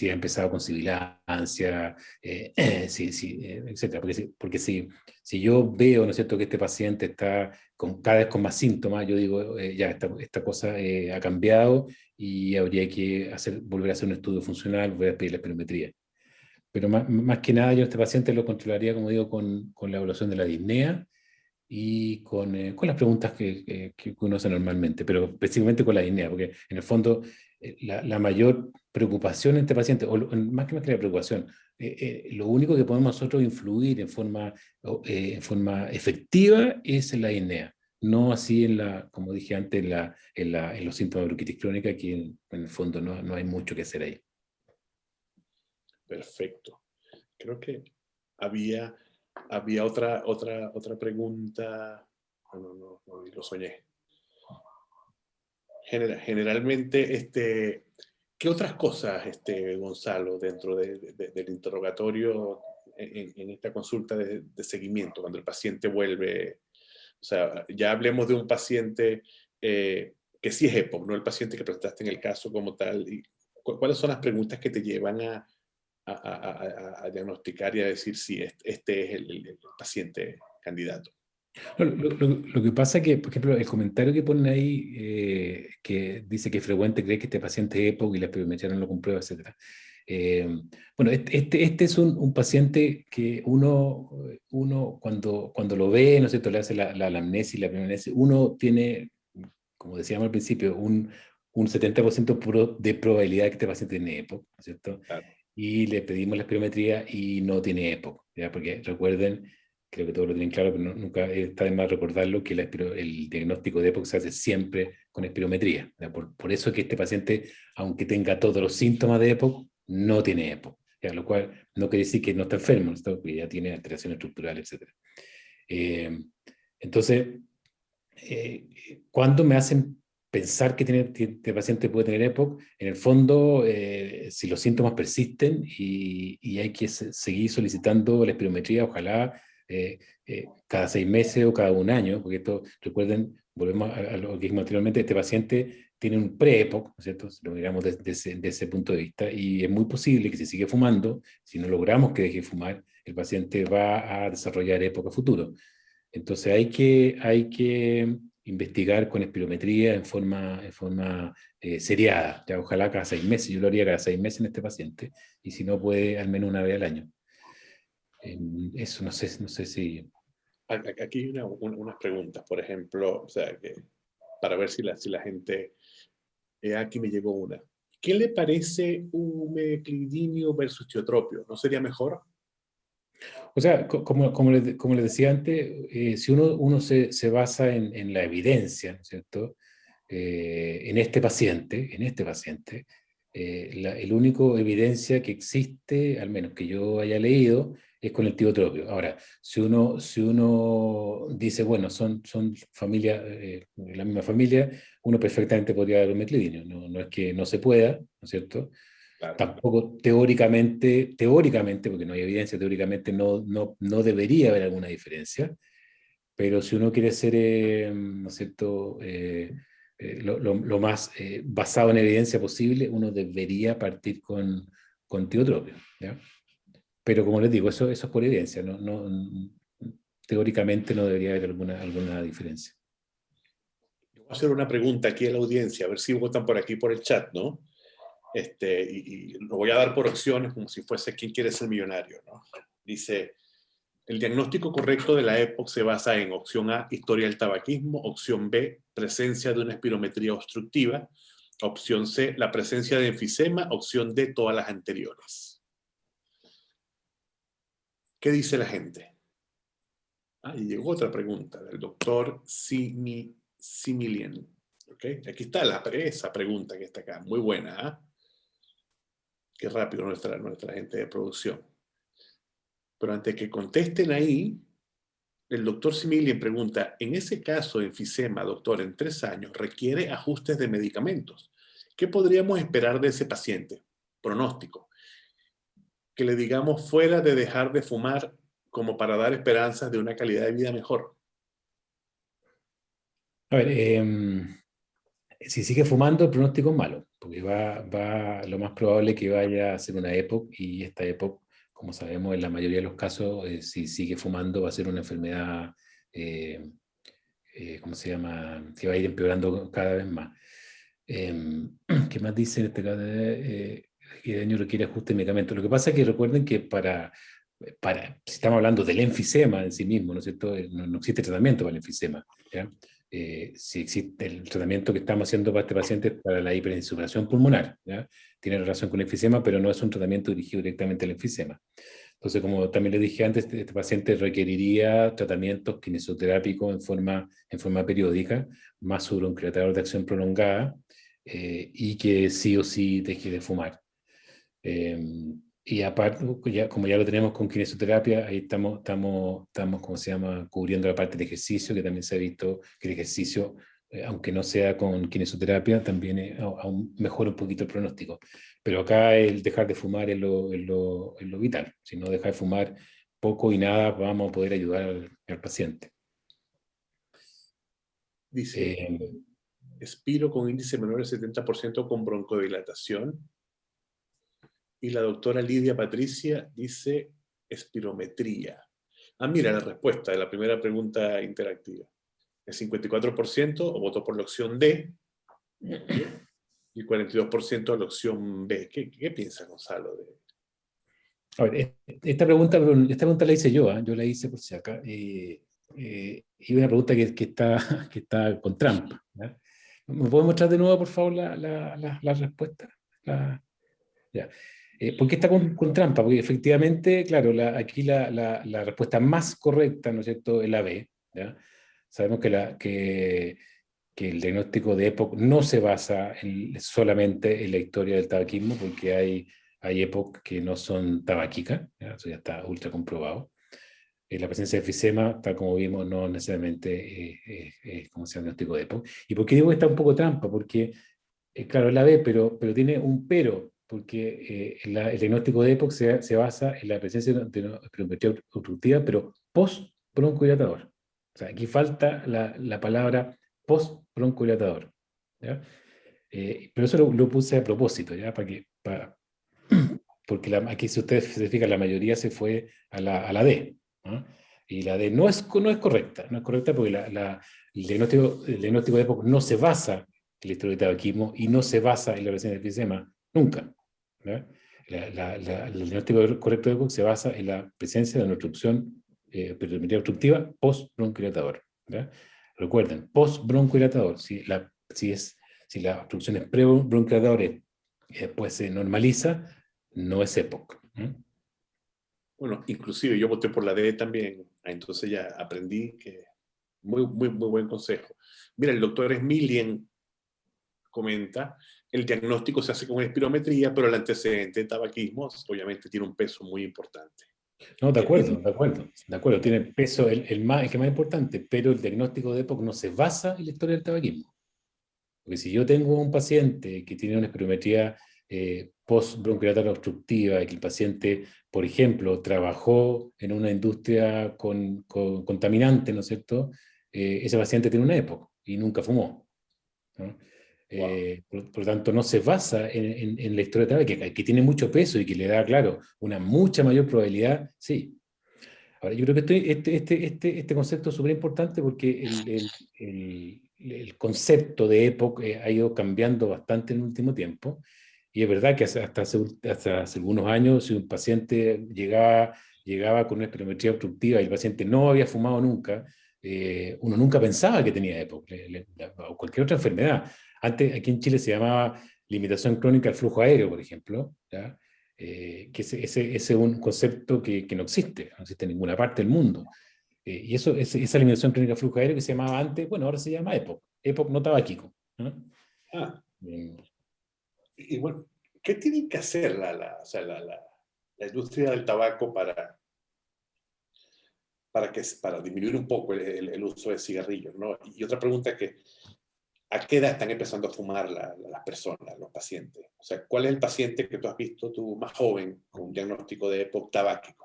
ha empezado con sibilancia, etc. Porque si yo veo, ¿no es cierto?, que este paciente está cada vez con más síntomas, yo digo, ya, esta cosa ha cambiado y habría que volver a hacer un estudio funcional, volver a pedir la espirometría. Pero más que nada, yo a este paciente lo controlaría, como digo, con la evaluación de la disnea y con las preguntas que uno hace normalmente, pero específicamente con la disnea, porque en el fondo la mayor preocupación en este paciente, o más que la preocupación, lo único que podemos nosotros influir en forma efectiva es la disnea. no así como dije antes, en los síntomas de bronquitis crónica, que en el fondo no hay mucho que hacer ahí. Perfecto. Creo que había otra pregunta. No, lo soñé. Generalmente, ¿qué otras cosas, Gonzalo, dentro del interrogatorio en esta consulta de seguimiento, cuando el paciente vuelve? O sea, ya hablemos de un paciente que sí es EPOC, no el paciente que presentaste en el caso como tal. Y ¿cuáles son las preguntas que te llevan a diagnosticar y a decir si este es el paciente candidato? No, lo que pasa es que, por ejemplo, el comentario que ponen ahí, que dice que es frecuente creer que este paciente es EPOC y la espirometría no lo comprueba, etc. Bueno, este es un paciente que uno cuando lo ve, ¿no es cierto?, le hace la anamnesis, la primera anamnesis, uno tiene, como decíamos al principio, un 70% de probabilidad de que este paciente tiene EPOC, ¿no es cierto? Claro. Y le pedimos la espirometría y no tiene EPOC, ¿ya? Porque recuerden, creo que todos lo tienen claro, pero nunca está de más recordarlo, que el diagnóstico de EPOC se hace siempre con espirometría. Por eso es que este paciente, aunque tenga todos los síntomas de EPOC, no tiene EPOC, ¿ya? Lo cual no quiere decir que no está enfermo, ¿no? Porque ya tiene alteración estructural, etc. Entonces, cuando me hacen pensar que este paciente puede tener EPOC, en el fondo, si los síntomas persisten y hay que seguir solicitando la espirometría, ojalá cada 6 meses o cada 1 año, porque esto, recuerden, volvemos a lo que dijimos anteriormente, este paciente tiene un pre-EPOC, ¿no es cierto? Si lo miramos desde ese punto de vista, y es muy posible que si sigue fumando, si no logramos que deje de fumar, el paciente va a desarrollar EPOC a futuro. Entonces hay que investigar con espirometría en forma seriada. Ya, ojalá cada 6 meses, yo lo haría cada 6 meses en este paciente, y si no puede, al menos 1 vez al año. Eso no sé si... Aquí hay unas preguntas, por ejemplo, o sea, para ver si la gente... aquí me llegó una. ¿Qué le parece umeclidinio versus tiotropio? ¿No sería mejor? O sea, como les decía antes, si uno se basa en la evidencia, ¿no es cierto? En este paciente, el único evidencia que existe, al menos que yo haya leído, es con el tiotropio. Ahora, si uno dice, bueno, son familia, la misma familia, uno perfectamente podría dar un umeclidinio. No es que no se pueda, ¿no es cierto? Claro. Tampoco teóricamente, porque no hay evidencia, teóricamente no debería haber alguna diferencia, pero si uno quiere ser, ¿no es cierto?, lo más basado en evidencia posible, uno debería partir con tiotropio, ¿ya? Pero como les digo, eso es por evidencia, teóricamente no debería haber alguna diferencia. Voy a hacer una pregunta aquí a la audiencia, a ver si votan por aquí por el chat, ¿no? Y lo voy a dar por opciones como si fuese quién quiere ser millonario, ¿no? Dice, el diagnóstico correcto de la EPOC se basa en opción A, historia del tabaquismo, opción B, presencia de una espirometría obstructiva, opción C, la presencia de enfisema, opción D, todas las anteriores. ¿Qué dice la gente? Y llegó otra pregunta del doctor Similian. ¿Okay? Aquí está esa pregunta que está acá, muy buena, ¿eh? Qué rápido nuestra gente de producción. Pero antes que contesten ahí, el doctor Similian pregunta, en ese caso, enfisema, doctor, en 3 años, requiere ajustes de medicamentos. ¿Qué podríamos esperar de ese paciente? Pronóstico. Que le digamos fuera de dejar de fumar como para dar esperanzas de una calidad de vida mejor. A ver, si sigue fumando, el pronóstico es malo, porque lo más probable es que vaya a ser una EPOC, y esta EPOC, como sabemos, en la mayoría de los casos, si sigue fumando, va a ser una enfermedad, ¿cómo se llama?, que va a ir empeorando cada vez más. ¿Qué más dice en este caso? Que daño requiere ajuste de medicamentos. Lo que pasa es que recuerden que si estamos hablando del enfisema en sí mismo, ¿no es cierto?, no existe tratamiento para el enfisema, ¿ya? Si existe el tratamiento que estamos haciendo para este paciente es para la hiperinsuflación pulmonar, ¿ya? Tiene relación con el enfisema, pero no es un tratamiento dirigido directamente al enfisema. Entonces, como también le dije antes, este paciente requeriría tratamientos kinesioterápicos en forma periódica, más sobre un bronquidilatador de acción prolongada, y que sí o sí deje de fumar. Y aparte, como ya lo tenemos con kinesioterapia, ahí estamos, ¿cómo se llama?, cubriendo la parte del ejercicio, que también se ha visto que el ejercicio, aunque no sea con kinesioterapia, también aún mejora un poquito el pronóstico. Pero acá el dejar de fumar es lo vital. Si no deja de fumar poco y nada, vamos a poder ayudar al paciente. Dice, expiro con índice menor del 70% con broncodilatación. Y la doctora Lidia Patricia dice espirometría. Ah, mira la respuesta de la primera pregunta interactiva. El 54% votó por la opción D y el 42% la opción B. ¿Qué piensa Gonzalo de? A ver, esta pregunta la hice yo, ¿eh? Yo la hice por si acá. Y una pregunta que está con trampa, ¿ya? ¿Me puede mostrar de nuevo, por favor, la respuesta? Ya. ¿Por qué está con trampa? Porque efectivamente, claro, aquí la respuesta más correcta, ¿no es cierto?, es la B, ¿ya? Sabemos que el diagnóstico de EPOC no se basa solamente en la historia del tabaquismo, porque hay EPOC que no son tabáquicas, ¿ya? Eso ya está ultra comprobado. La presencia de efisema, tal como vimos, no necesariamente es como se llama el diagnóstico de EPOC. ¿Y por qué digo que está un poco trampa? Porque, claro, es la B, pero tiene un pero, porque el diagnóstico de EPOC se basa en la presencia de espirometría obstructiva, pero post-broncodilatador. O sea, aquí falta la palabra post-broncodilatador, ¿ya? Pero eso lo puse a propósito, ¿ya? Porque aquí, si ustedes se fijan, la mayoría se fue a la D, ¿no? Y la D no es correcta, no es correcta porque el diagnóstico de EPOC no se basa en la historia de tabaquismo y no se basa en la presencia de efisema, nunca, ¿ya? El diagnóstico correcto de EPOC se basa en la presencia de una obstrucción perimetría obstructiva post-broncodilatador, ¿ya? Recuerden, post-broncodilatador, si la obstrucción es pre-broncodilatador y después se normaliza, no es EPOC. Bueno, inclusive yo voté por la D también, entonces ya aprendí que muy buen consejo. Mira, el doctor Smilien comenta, el diagnóstico se hace con espirometría, pero el antecedente de tabaquismo obviamente tiene un peso muy importante. No, de acuerdo, tiene peso el que más importante, pero el diagnóstico de EPOC no se basa en la historia del tabaquismo. Porque si yo tengo un paciente que tiene una espirometría post-broncodilatada obstructiva y que el paciente, por ejemplo, trabajó en una industria con contaminante, ¿no es cierto?, ese paciente tiene una EPOC y nunca fumó, ¿no? Por lo tanto, no se basa en la historia de tabaco, que tiene mucho peso y que le da, claro, una mucha mayor probabilidad, sí. Ahora, yo creo que este concepto es súper importante porque el concepto de EPOC ha ido cambiando bastante en el último tiempo. Y es verdad que hasta hace algunos años, si un paciente llegaba con una espirometría obstructiva y el paciente no había fumado nunca, uno nunca pensaba que tenía EPOC o cualquier otra enfermedad. Antes, aquí en Chile se llamaba limitación crónica del flujo aéreo, por ejemplo, ¿ya? Que ese es un concepto que no existe en ninguna parte del mundo. Y esa limitación crónica del flujo aéreo que se llamaba antes, bueno, ahora se llama EPOC, EPOC no tabáquico, ¿no? Y bueno, ¿qué tiene que hacer la industria del tabaco para disminuir un poco el uso de cigarrillos, ¿no? Y otra pregunta es que, ¿a qué edad están empezando a fumar las personas, los pacientes? O sea, ¿cuál es el paciente que tú has visto, tú más joven, con un diagnóstico de EPOC tabáquico?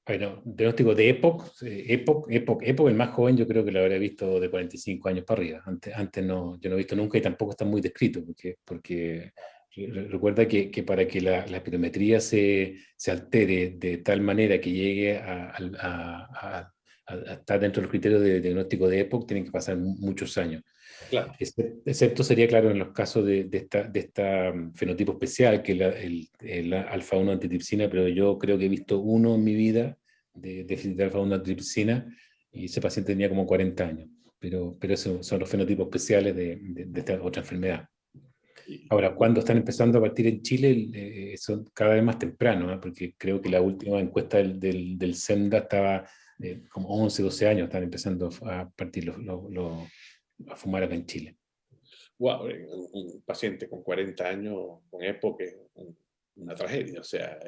Bueno, diagnóstico de EPOC, el más joven yo creo que lo habré visto de 45 años para arriba. Antes no, yo no he visto nunca y tampoco está muy descrito, porque recuerda que para que la espirometría se altere de tal manera que llegue a estar dentro de los criterios de diagnóstico de EPOC, tienen que pasar muchos años. Claro. Excepto sería, claro, en los casos de esta fenotipo especial, que es el alfa-1 antitripsina, pero yo creo que he visto uno en mi vida de déficit de alfa-1 antitripsina y ese paciente tenía como 40 años. Pero esos son los fenotipos especiales de esta otra enfermedad. Ahora, cuando están empezando a partir en Chile, son cada vez más temprano, ¿eh? Porque creo que la última encuesta del SEMDA estaba como 11, 12 años, están empezando a partir a fumar acá en Chile. Wow, un paciente con 40 años con EPOC es una tragedia, o sea,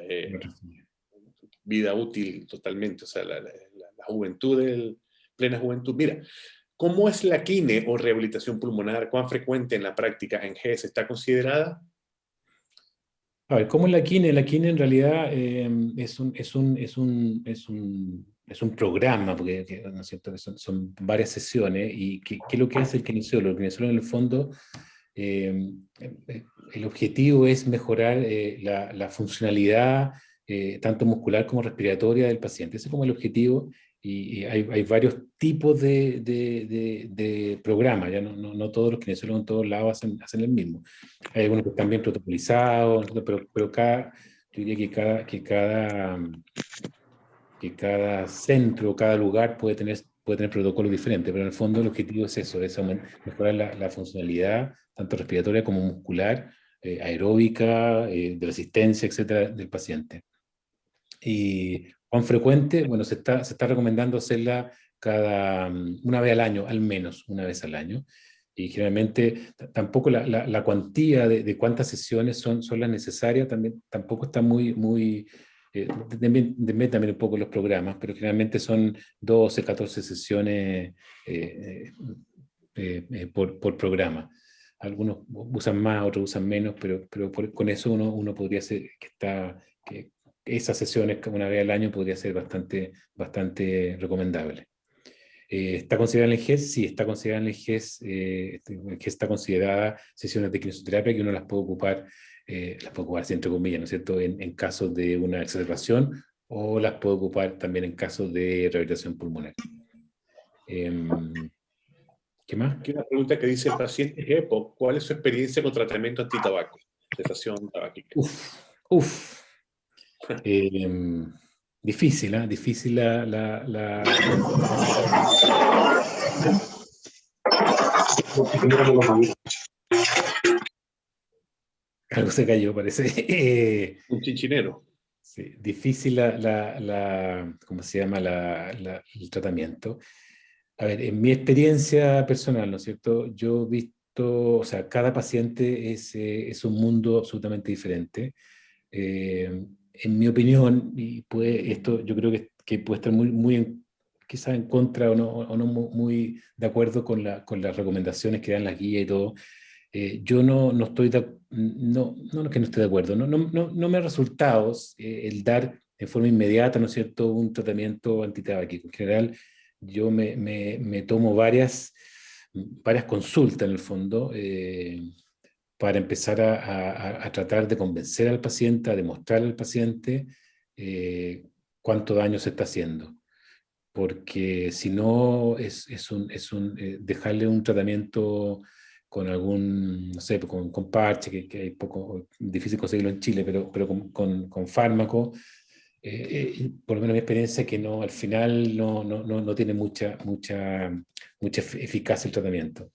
vida útil totalmente, o sea, la juventud, plena juventud. Mira, ¿cómo es la quine o rehabilitación pulmonar? ¿Cuán frecuente en la práctica en GES está considerada? A ver, ¿cómo es la quine? La quine en realidad es un programa, porque ¿no es cierto? Son varias sesiones, y ¿qué es lo que hace el kinesiólogo? El kinesiólogo en el fondo, el objetivo es mejorar la funcionalidad tanto muscular como respiratoria del paciente. Ese es como el objetivo, y hay varios tipos de programas, ya no todos los kinesiólogos en todos lados hacen el mismo. Hay algunos que están bien protocolizados, pero yo diría que cada centro, cada lugar puede tener protocolos diferentes, pero en el fondo el objetivo es eso, es mejorar la funcionalidad, tanto respiratoria como muscular, aeróbica, de resistencia, etcétera, del paciente. Y cuán frecuente, bueno, se está recomendando hacerla una vez al año, al menos una vez al año. Y generalmente tampoco la cuantía de cuántas sesiones son las necesarias, tampoco está muy depende también un poco los programas, pero generalmente son 12, 14 sesiones por programa. Algunos usan más, otros usan menos, pero con eso uno podría hacer que esas sesiones una vez al año podría ser bastante recomendable. ¿Está considerada en el GES? Sí, está considerada en el GES. El GES está considerada sesiones de kinesiología que uno las puede ocupar así entre comillas, ¿no es cierto?, en casos de una exacerbación, o las puede ocupar también en casos de rehabilitación pulmonar. ¿Qué más? Aquí una pregunta que dice: el paciente es EPOC, ¿cuál es su experiencia con tratamiento antitabaco? Cesación tabáquica. Uf. Difícil, ¿eh? Difícil Algo se cayó, parece. Un chinchinero. Sí, difícil ¿cómo se llama? El tratamiento. A ver, en mi experiencia personal, ¿no es cierto? Yo he visto, o sea, cada paciente es un mundo absolutamente diferente. En mi opinión, y esto yo creo que puede estar quizás en contra o no muy de acuerdo con las recomendaciones que dan las guías y todo. Yo no estoy no que no esté de acuerdo, no me ha resultado el dar de forma inmediata, ¿no es cierto?, un tratamiento antitabáquico. En general, yo me tomo varias consultas en el fondo, para empezar a tratar de convencer al paciente, a demostrarle al paciente cuánto daño se está haciendo. Porque si no, es dejarle un tratamiento con algún, no sé, con parche, que es poco difícil conseguirlo en Chile, pero con fármaco, por lo menos mi experiencia es que no, al final no tiene mucha eficacia el tratamiento.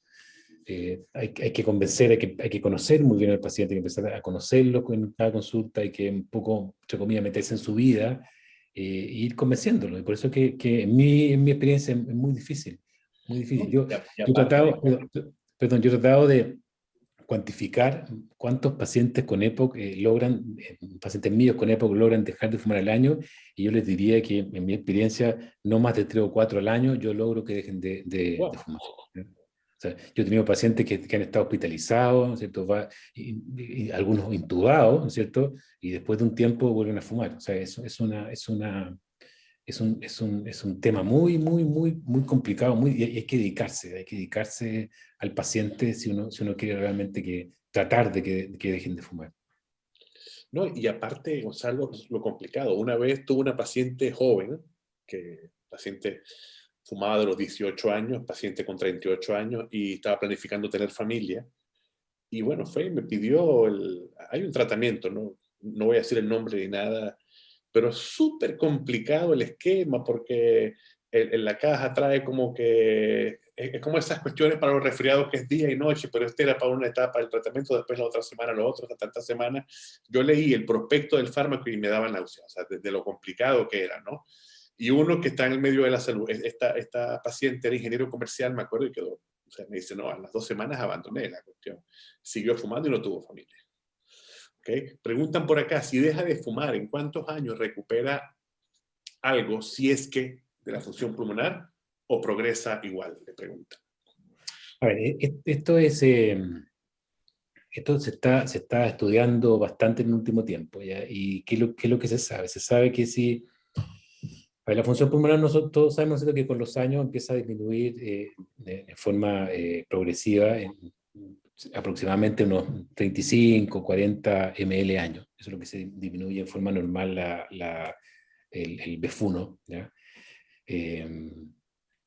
Hay que convencer, hay que conocer muy bien al paciente, hay que empezar a conocerlo en cada consulta, hay que un poco, entre comillas, meterse en su vida e ir convenciéndolo. Y por eso que en mi experiencia es muy difícil, muy difícil. Yo he tratado de cuantificar cuántos pacientes con EPOC pacientes míos con EPOC logran dejar de fumar al año, y yo les diría que en mi experiencia, no más de 3 o 4 al año, yo logro que dejen de fumar. O sea, yo he tenido pacientes que han estado hospitalizados, ¿no es cierto?, y algunos intubados, ¿no es cierto?, y después de un tiempo vuelven a fumar. O sea, es un tema muy complicado, y hay que dedicarse al paciente si uno quiere realmente tratar de que dejen de fumar. No, y aparte, Gonzalo, lo complicado. Una vez tuve una paciente joven, paciente fumaba de los 18 años, paciente con 38 años, y estaba planificando tener familia. Y bueno, me pidió hay un tratamiento, no voy a decir el nombre ni nada, pero es súper complicado el esquema, porque en la caja trae como que es como esas cuestiones para los resfriados que es día y noche, pero este era para una etapa del tratamiento, después la otra semana lo otro, hasta tantas semanas. Yo leí el prospecto del fármaco y me daba náuseas, o sea, de lo complicado que era, ¿no? Y uno que está en el medio de la salud, esta paciente era ingeniero comercial, me acuerdo, y quedó, o sea, me dice, no, a las 2 semanas abandoné la cuestión. Siguió fumando y no tuvo familia. ¿Okay? Preguntan por acá, si deja de fumar, ¿en cuántos años recupera algo, si es que de la función pulmonar, o progresa igual? Le preguntan. A ver, esto se está estudiando bastante en el último tiempo, ¿ya? ¿Y qué es lo que se sabe? Se sabe que si a ver, la función pulmonar, nosotros todos sabemos, ¿cierto?, que con los años empieza a disminuir de forma progresiva en aproximadamente unos 35, 40 ml año. Eso es lo que se disminuye en forma normal el BEF1, ¿ya? En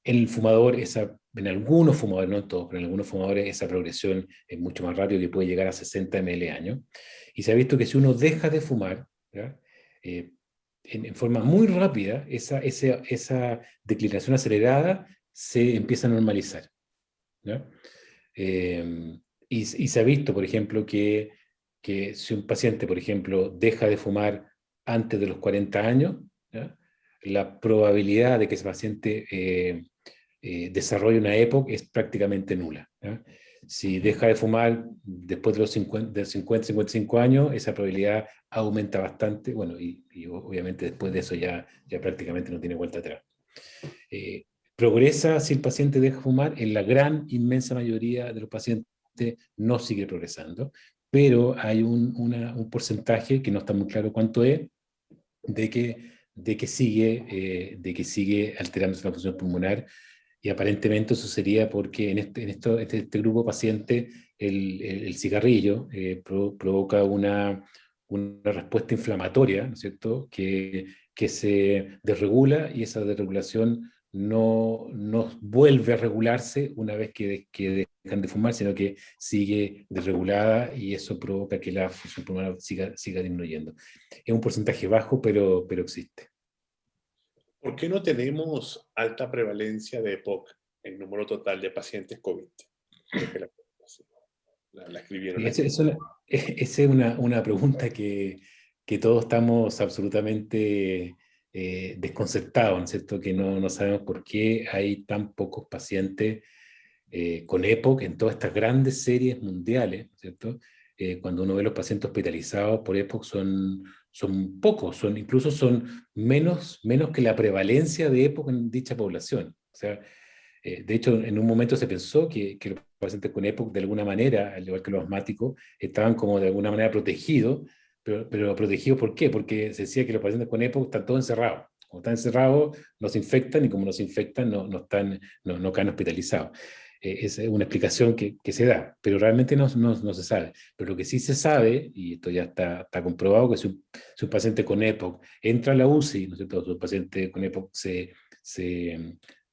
el fumador, en algunos fumadores, no en todos, pero en algunos fumadores esa progresión es mucho más rápida, que puede llegar a 60 ml año. Y se ha visto que si uno deja de fumar, ¿ya?, en forma muy rápida, esa declinación acelerada se empieza a normalizar, ¿ya? Y se ha visto, por ejemplo, que si un paciente, por ejemplo, deja de fumar antes de los 40 años, ¿ya?, la probabilidad de que ese paciente desarrolle una EPOC es prácticamente nula, ¿ya? Si deja de fumar después de los 50, 55 años, esa probabilidad aumenta bastante, bueno, y obviamente después de eso ya prácticamente no tiene vuelta atrás. Progresa si el paciente deja de fumar, en la gran, inmensa mayoría de los pacientes no sigue progresando, pero hay un porcentaje, que no está muy claro cuánto es, de que sigue alterándose la función pulmonar, y aparentemente eso sería porque en este grupo de pacientes el cigarrillo provoca una respuesta inflamatoria, ¿no es cierto?, que se desregula, y esa desregulación no vuelve a regularse una vez que dejan de fumar, sino que sigue desregulada, y eso provoca que la función pulmonar siga disminuyendo. Es un porcentaje bajo, pero existe. ¿Por qué no tenemos alta prevalencia de EPOC en número total de pacientes COVID? Creo que la escribieron aquí. Esa es una pregunta que todos estamos absolutamente desconcertados, ¿no es cierto? Que no sabemos por qué hay tan pocos pacientes con EPOC en todas estas grandes series mundiales, ¿no es cierto? Cuando uno ve los pacientes hospitalizados por EPOC son pocos, incluso son menos que la prevalencia de EPOC en dicha población. O sea, de hecho, en un momento se pensó que los pacientes con EPOC, de alguna manera, al igual que los asmáticos, estaban como de alguna manera protegidos, pero protegidos ¿por qué? Porque se decía que los pacientes con EPOC están todos encerrados. Como están encerrados, nos infectan, y como nos infectan, no caen hospitalizados. Es una explicación que se da, pero realmente no se sabe. Pero lo que sí se sabe, y esto ya está comprobado, que si un paciente con EPOC entra a la UCI, ¿no es cierto?, si un paciente con EPOC se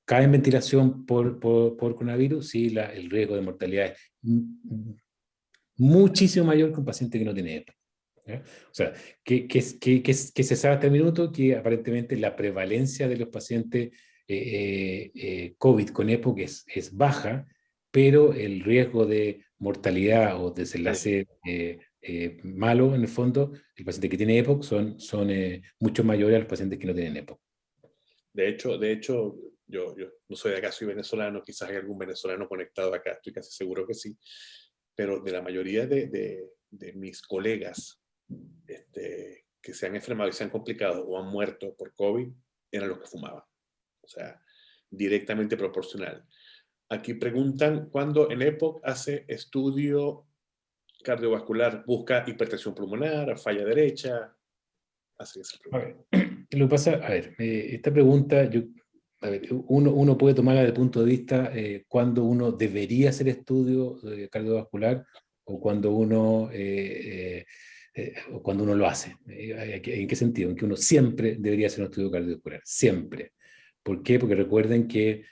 cae en ventilación por coronavirus, sí, el riesgo de mortalidad es muchísimo mayor que un paciente que no tiene EPOC, ¿ya? O sea, que se sabe hasta el minuto que aparentemente la prevalencia de los pacientes COVID con EPOC es baja, pero el riesgo de mortalidad o desenlace malo, en el fondo, el paciente que tiene EPOC son mucho mayores a los pacientes que no tienen EPOC. De hecho, yo no soy de acá, soy venezolano, quizás hay algún venezolano conectado acá, estoy casi seguro que sí, pero de la mayoría de mis colegas que se han enfermado y se han complicado o han muerto por COVID, eran los que fumaban. O sea, directamente proporcional. Aquí preguntan, ¿cuándo en EPOC hace estudio cardiovascular? ¿Busca hipertensión pulmonar, falla derecha? Así es. A ver, lo que pasa, esta pregunta, uno puede tomarla desde el punto de vista cuando uno debería hacer estudio cardiovascular, o cuando uno lo hace. ¿En qué sentido? En que uno siempre debería hacer un estudio cardiovascular, siempre. ¿Por qué? Porque recuerden que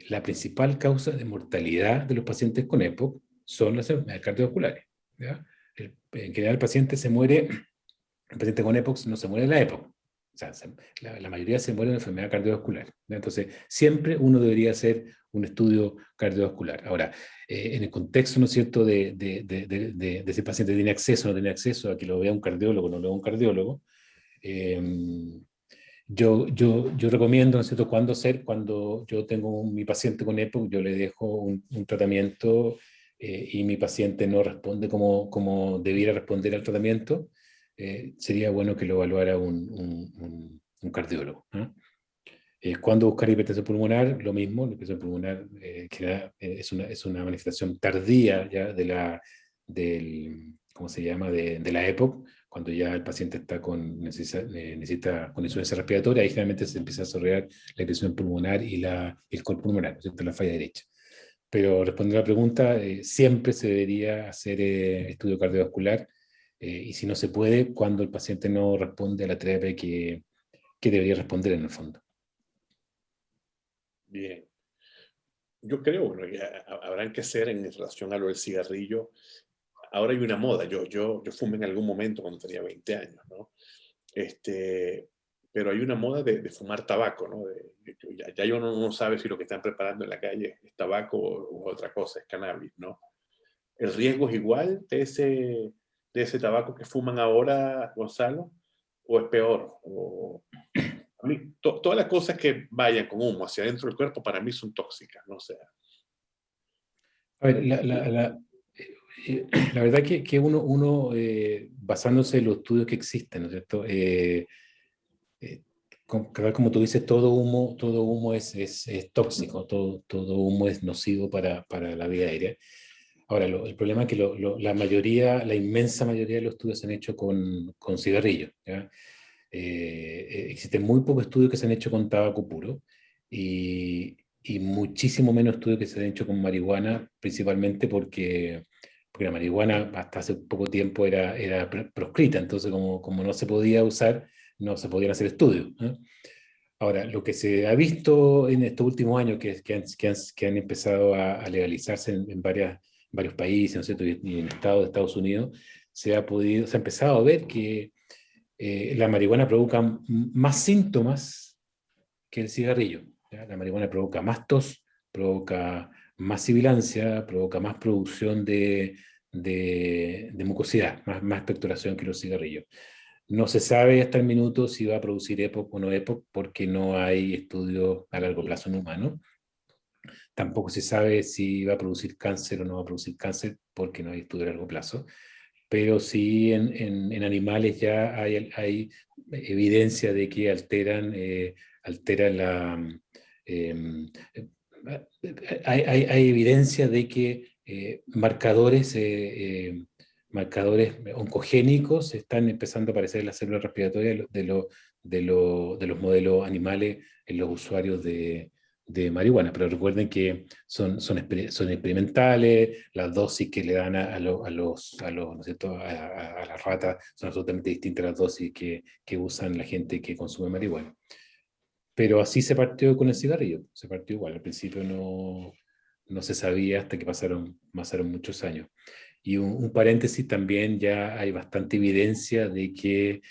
la principal causa de mortalidad de los pacientes con EPOC son las enfermedades cardiovasculares, ¿ya? En general el paciente con EPOC no se muere de la EPOC, O sea, la mayoría se muere de enfermedad cardiovascular, ¿no? Entonces, siempre uno debería hacer un estudio cardiovascular. Ahora, en el contexto, ¿no es cierto?, de ese paciente tiene acceso o no tiene acceso a que lo vea un cardiólogo o no lo vea un cardiólogo, yo recomiendo, ¿no es cierto?, cuando yo tengo mi paciente con EPOC, yo le dejo un tratamiento y mi paciente no responde como debiera responder al tratamiento, sería bueno que lo evaluara un cardiólogo, ¿no? ¿Cuándo buscar hipertensión pulmonar? Lo mismo, la hipertensión pulmonar es una manifestación tardía ya ¿cómo se llama?, de la EPOC, cuando ya el paciente está necesita con insuficiencia respiratoria, ahí generalmente se empieza a desarrollar la hipertensión pulmonar y el col pulmonar, ¿no es cierto?, la falla derecha. Pero respondiendo a la pregunta, siempre se debería hacer estudio cardiovascular, y si no se puede, cuando el paciente no responde a la terapia que debería responder en el fondo. Bien. Yo creo, bueno, habrán que hacer en relación a lo del cigarrillo. Ahora hay una moda. Yo fumé en algún momento cuando tenía 20 años, ¿no? Pero hay una moda de fumar tabaco, ¿no? Ya uno no sabe si lo que están preparando en la calle es tabaco o otra cosa, es cannabis, ¿no? ¿El riesgo es igual de ese tabaco que fuman ahora, Gonzalo? ¿O es peor? A mí, todas las cosas que vayan con humo hacia adentro del cuerpo para mí son tóxicas, ¿no? O sea, A ver, la verdad que uno basándose en los estudios que existen, ¿no es cierto? Como tú dices, todo humo es tóxico, todo humo es nocivo para la vida aérea. Ahora, el problema es que la inmensa mayoría de los estudios se han hecho con cigarrillos, ¿ya? Existen muy pocos estudios que se han hecho con tabaco puro y muchísimo menos estudios que se han hecho con marihuana, principalmente porque la marihuana hasta hace poco tiempo era proscrita, entonces como no se podía usar, no se podían hacer estudios, ¿eh? Ahora, lo que se ha visto en estos últimos años, que han empezado a legalizarse en varios países, ¿no es cierto?, y en estados de Estados Unidos, se ha empezado a ver que la marihuana provoca más síntomas que el cigarrillo, ¿ya? La marihuana provoca más tos, provoca más sibilancia, provoca más producción de mucosidad, más expectoración que los cigarrillos. No se sabe hasta el minuto si va a producir EPOC o no EPOC porque no hay estudios a largo plazo en humanos. Tampoco se sabe si va a producir cáncer o no va a producir cáncer porque no hay estudio a largo plazo. Pero sí en animales ya hay evidencia de que alteran la... eh, hay evidencia de que marcadores oncogénicos están empezando a aparecer en las células respiratorias de los modelos animales en los usuarios de marihuana, pero recuerden que son experimentales, las dosis que le dan ¿no es cierto?, a las ratas son absolutamente distintas a las dosis que usan la gente que consume marihuana. Pero así se partió con el cigarrillo, se partió igual, al principio no se sabía hasta que pasaron muchos años. Y un paréntesis, también ya hay bastante evidencia de que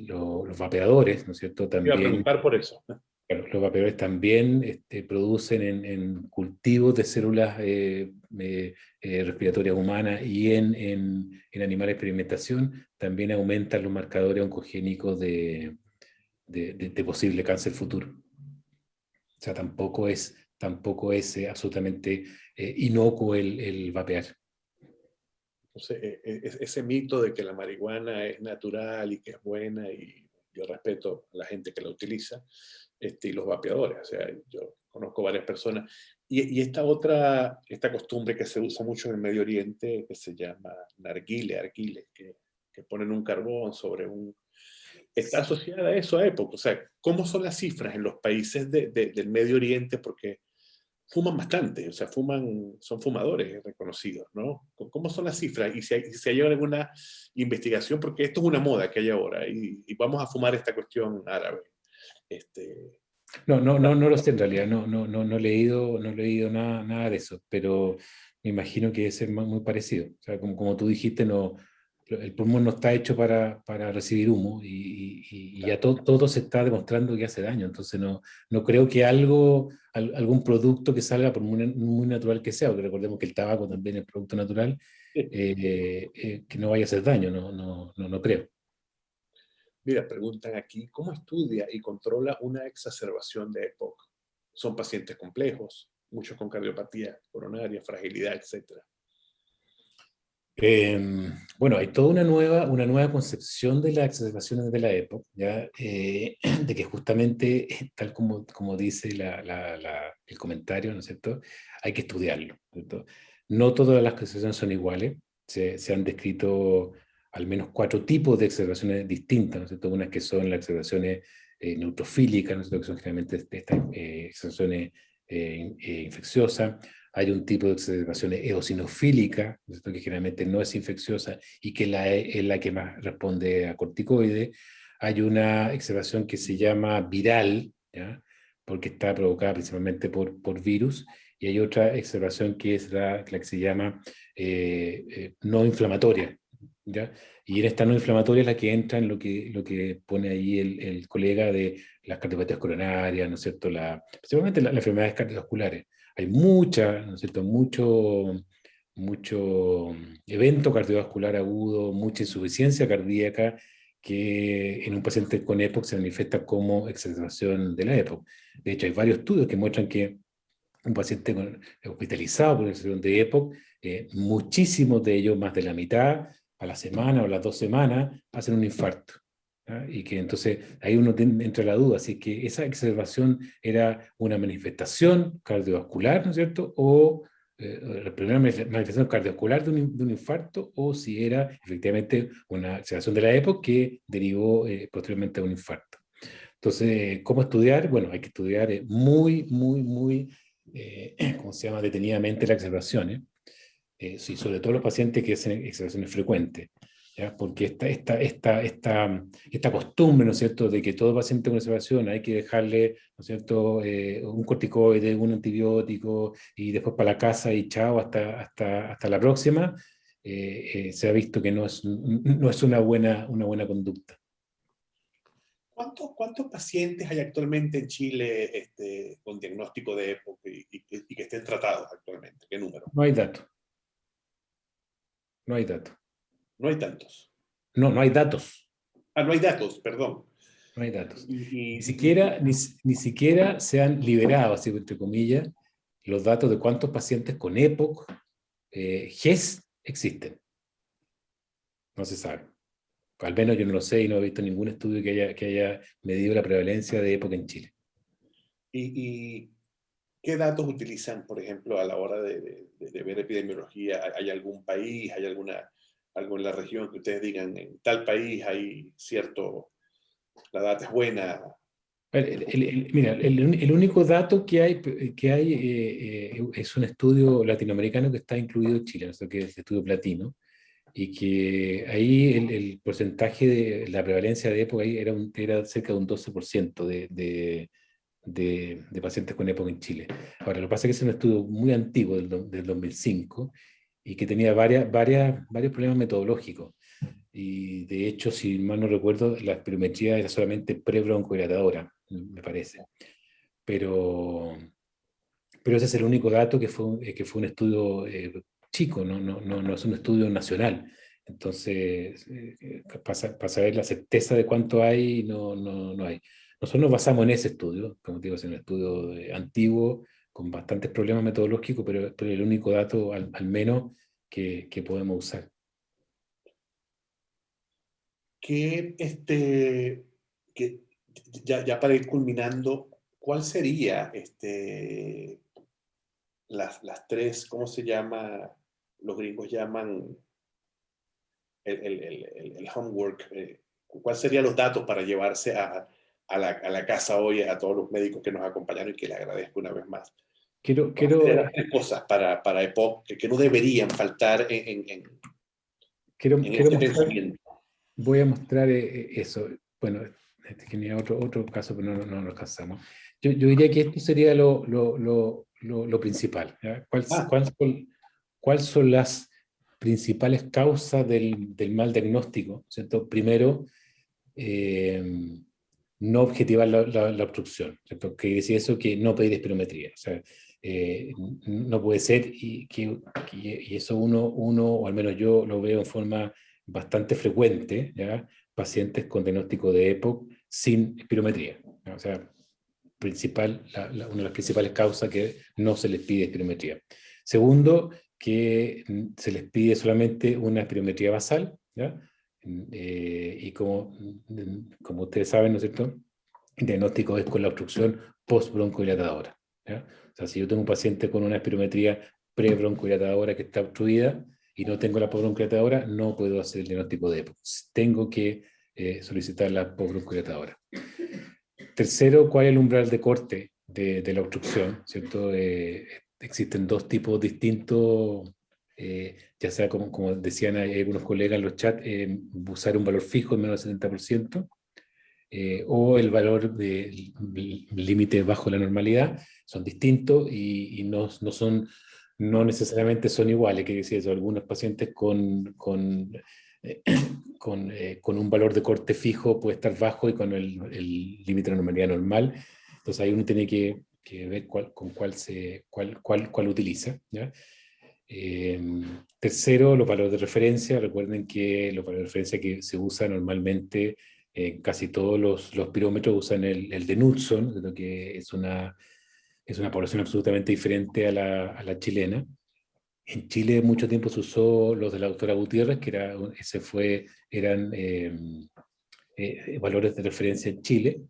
los vapeadores, ¿no es cierto?, iba a también... preguntar por eso. Claro, los vapeadores también producen en cultivos de células respiratorias humanas y en animales de experimentación, también aumentan los marcadores oncogénicos de posible cáncer futuro. O sea, tampoco es absolutamente inocuo el vapear. Entonces, ese mito de que la marihuana es natural y que es buena, y yo respeto a la gente que la utiliza, y los vapeadores, o sea, yo conozco varias personas, y esta costumbre que se usa mucho en el Medio Oriente, que se llama narguile, que ponen un carbón sobre está asociada a eso, a época. O sea, ¿cómo son las cifras en los países del Medio Oriente? Porque fuman bastante, o sea, son fumadores reconocidos, ¿no? ¿Cómo son las cifras? Y si hay alguna investigación, porque esto es una moda que hay ahora, y vamos a fumar esta cuestión árabe. No lo sé en realidad, no he leído nada de eso, pero me imagino que debe ser muy parecido. O sea, como tú dijiste, el pulmón no está hecho para recibir humo y ya todo se está demostrando que hace daño. Entonces no creo que algún producto que salga, por muy natural que sea, porque recordemos que el tabaco también es producto natural, que no vaya a hacer daño, no creo. Mira, preguntan aquí, ¿cómo estudia y controla una exacerbación de EPOC? Son pacientes complejos, muchos con cardiopatía coronaria, fragilidad, etc. Bueno, hay toda una nueva concepción de las exacerbaciones de la época, ¿ya? De que justamente, tal como dice el comentario, ¿no es cierto?, hay que estudiarlo, ¿cierto? No todas las exacerbaciones son iguales, se han descrito al menos 4 tipos de exacerbaciones distintas, ¿no es cierto? Unas que son las exacerbaciones neutrofílicas, ¿no es cierto?, que son generalmente estas exacerbaciones infecciosas. Hay un tipo de exacerbación eosinofílica, ¿no?, que generalmente no es infecciosa y que es la que más responde a corticoides. Hay una exacerbación que se llama viral, ¿ya?, porque está provocada principalmente por virus. Y hay otra exacerbación que es la que se llama no inflamatoria, ¿ya? Y en esta no inflamatoria es la que entra en lo que pone ahí el colega de las cardiopatías coronarias, ¿no es cierto?, principalmente las enfermedades cardiovasculares. Hay ¿no es cierto?, mucho evento cardiovascular agudo, mucha insuficiencia cardíaca que en un paciente con EPOC se manifiesta como exacerbación de la EPOC. De hecho, hay varios estudios que muestran que un paciente hospitalizado por exacerbación de EPOC, muchísimos de ellos, más de la mitad, a la semana o a las 2 semanas, hacen un infarto. ¿Ah? Y que entonces ahí uno entra la duda, si es que esa exacerbación era una manifestación cardiovascular, ¿no es cierto?, o la primera manifestación cardiovascular de un infarto, o si era efectivamente una exacerbación de la EPOC que derivó posteriormente a un infarto. Entonces, ¿cómo estudiar? Bueno, hay que estudiar muy, ¿cómo se llama?, detenidamente las exacerbaciones, sí, sobre todo los pacientes que hacen exacerbaciones frecuentes, ¿ya? Porque esta costumbre, ¿no es cierto?, de que todo paciente con exacerbación hay que dejarle, ¿no es cierto?, un corticoide, un antibiótico, y después para la casa y chao, hasta la próxima, se ha visto que no es una buena conducta. ¿Cuántos pacientes hay actualmente en Chile con diagnóstico de EPOC y que estén tratados actualmente? ¿Qué número? No hay datos. No hay datos. No hay tantos. No hay datos. No hay datos, perdón. No hay datos. Ni siquiera se han liberado, así entre comillas, los datos de cuántos pacientes con EPOC, GES, existen. No se sabe. Al menos yo no lo sé y no he visto ningún estudio que haya medido la prevalencia de EPOC en Chile. ¿Y qué datos utilizan, por ejemplo, a la hora de ver epidemiología? ¿Hay algún país, algo en la región que ustedes digan, en tal país hay la data es buena? Mira, el único dato que hay es un estudio latinoamericano que está incluido en Chile, ¿no? Que es el estudio Platino, y que ahí el porcentaje de la prevalencia de EPOC ahí era cerca de un 12% de pacientes con EPOC en Chile. Ahora, lo que pasa es que es un estudio muy antiguo, del 2005, y que tenía varios problemas metodológicos. Y de hecho, si mal no recuerdo, la espirometría era solamente pre-broncodilatadora, me parece. Pero ese es el único dato que fue un estudio chico, no es un estudio nacional. Entonces, para saber la certeza de cuánto hay, no hay. Nosotros nos basamos en ese estudio, como te digo, es un estudio antiguo, con bastantes problemas metodológicos, pero es el único dato, al menos, que podemos usar. Que ya para ir culminando, ¿cuál sería las tres, ¿cómo se llama? Los gringos llaman el homework. ¿Cuáles serían los datos para llevarse a la casa hoy a todos los médicos que nos acompañaron y que le agradezco una vez más? Quiero las tres cosas para EPOC que no deberían faltar en este mostrar, pensamiento. voy a mostrar eso. Bueno, tenía otro caso, pero no lo alcanzamos. Yo diría que esto sería lo principal, ¿ya? ¿Cuáles son las principales causas del mal diagnóstico, ¿cierto? Primero, no objetivar la obstrucción, ¿cierto? Que dice eso, que no pedir espirometría. O sea, no puede ser, y eso uno, o al menos yo lo veo en forma bastante frecuente, ¿ya? Pacientes con diagnóstico de EPOC sin espirometría, ¿no? O sea, una de las principales causas que no se les pide espirometría. Segundo, que se les pide solamente una espirometría basal, ¿ya? Y como ustedes saben, ¿no es cierto?, el diagnóstico es con la obstrucción post-broncodilatadora, ¿ya? O sea, si yo tengo un paciente con una espirometría pre-broncodilatadora que está obstruida y no tengo la post-broncodilatadora, no puedo hacer el diagnóstico de EPOC. Tengo que solicitar la post-broncodilatadora. Tercero, ¿cuál es el umbral de corte de la obstrucción? ¿Cierto? Existen dos tipos distintos, ya sea como decían algunos colegas en los chats, usar un valor fijo en menos del 70%, o el valor de límite bajo la normalidad. Son distintos y no necesariamente son iguales. Quiere decir eso, algunos pacientes con un valor de corte fijo puede estar bajo y con el límite de normalidad normal. Entonces ahí uno tiene que ver cuál utiliza, ¿ya? Tercero, los valores de referencia. Recuerden que los valores de referencia que se usan normalmente, casi todos los pirómetros usan el de Knudson, lo que es una población absolutamente diferente a la chilena. En Chile mucho tiempo se usó los de la doctora Gutiérrez, que eran valores de referencia en Chile,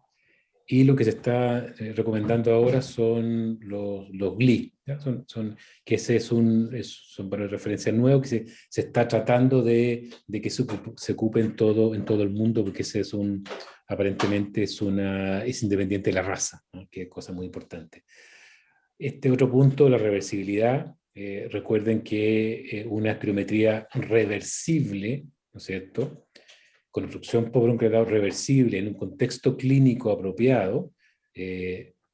y lo que se está recomendando ahora son los GLI, ¿ya? Que ese son valores de referencia nuevos que se está tratando de que se ocupe en todo el mundo, porque ese aparentemente es independiente de la raza, ¿no? Que es cosa muy importante. Este otro punto, la reversibilidad. Recuerden que una espirometría reversible, ¿no es cierto?, con obstrucción post-bronquial reversible en un contexto clínico apropiado,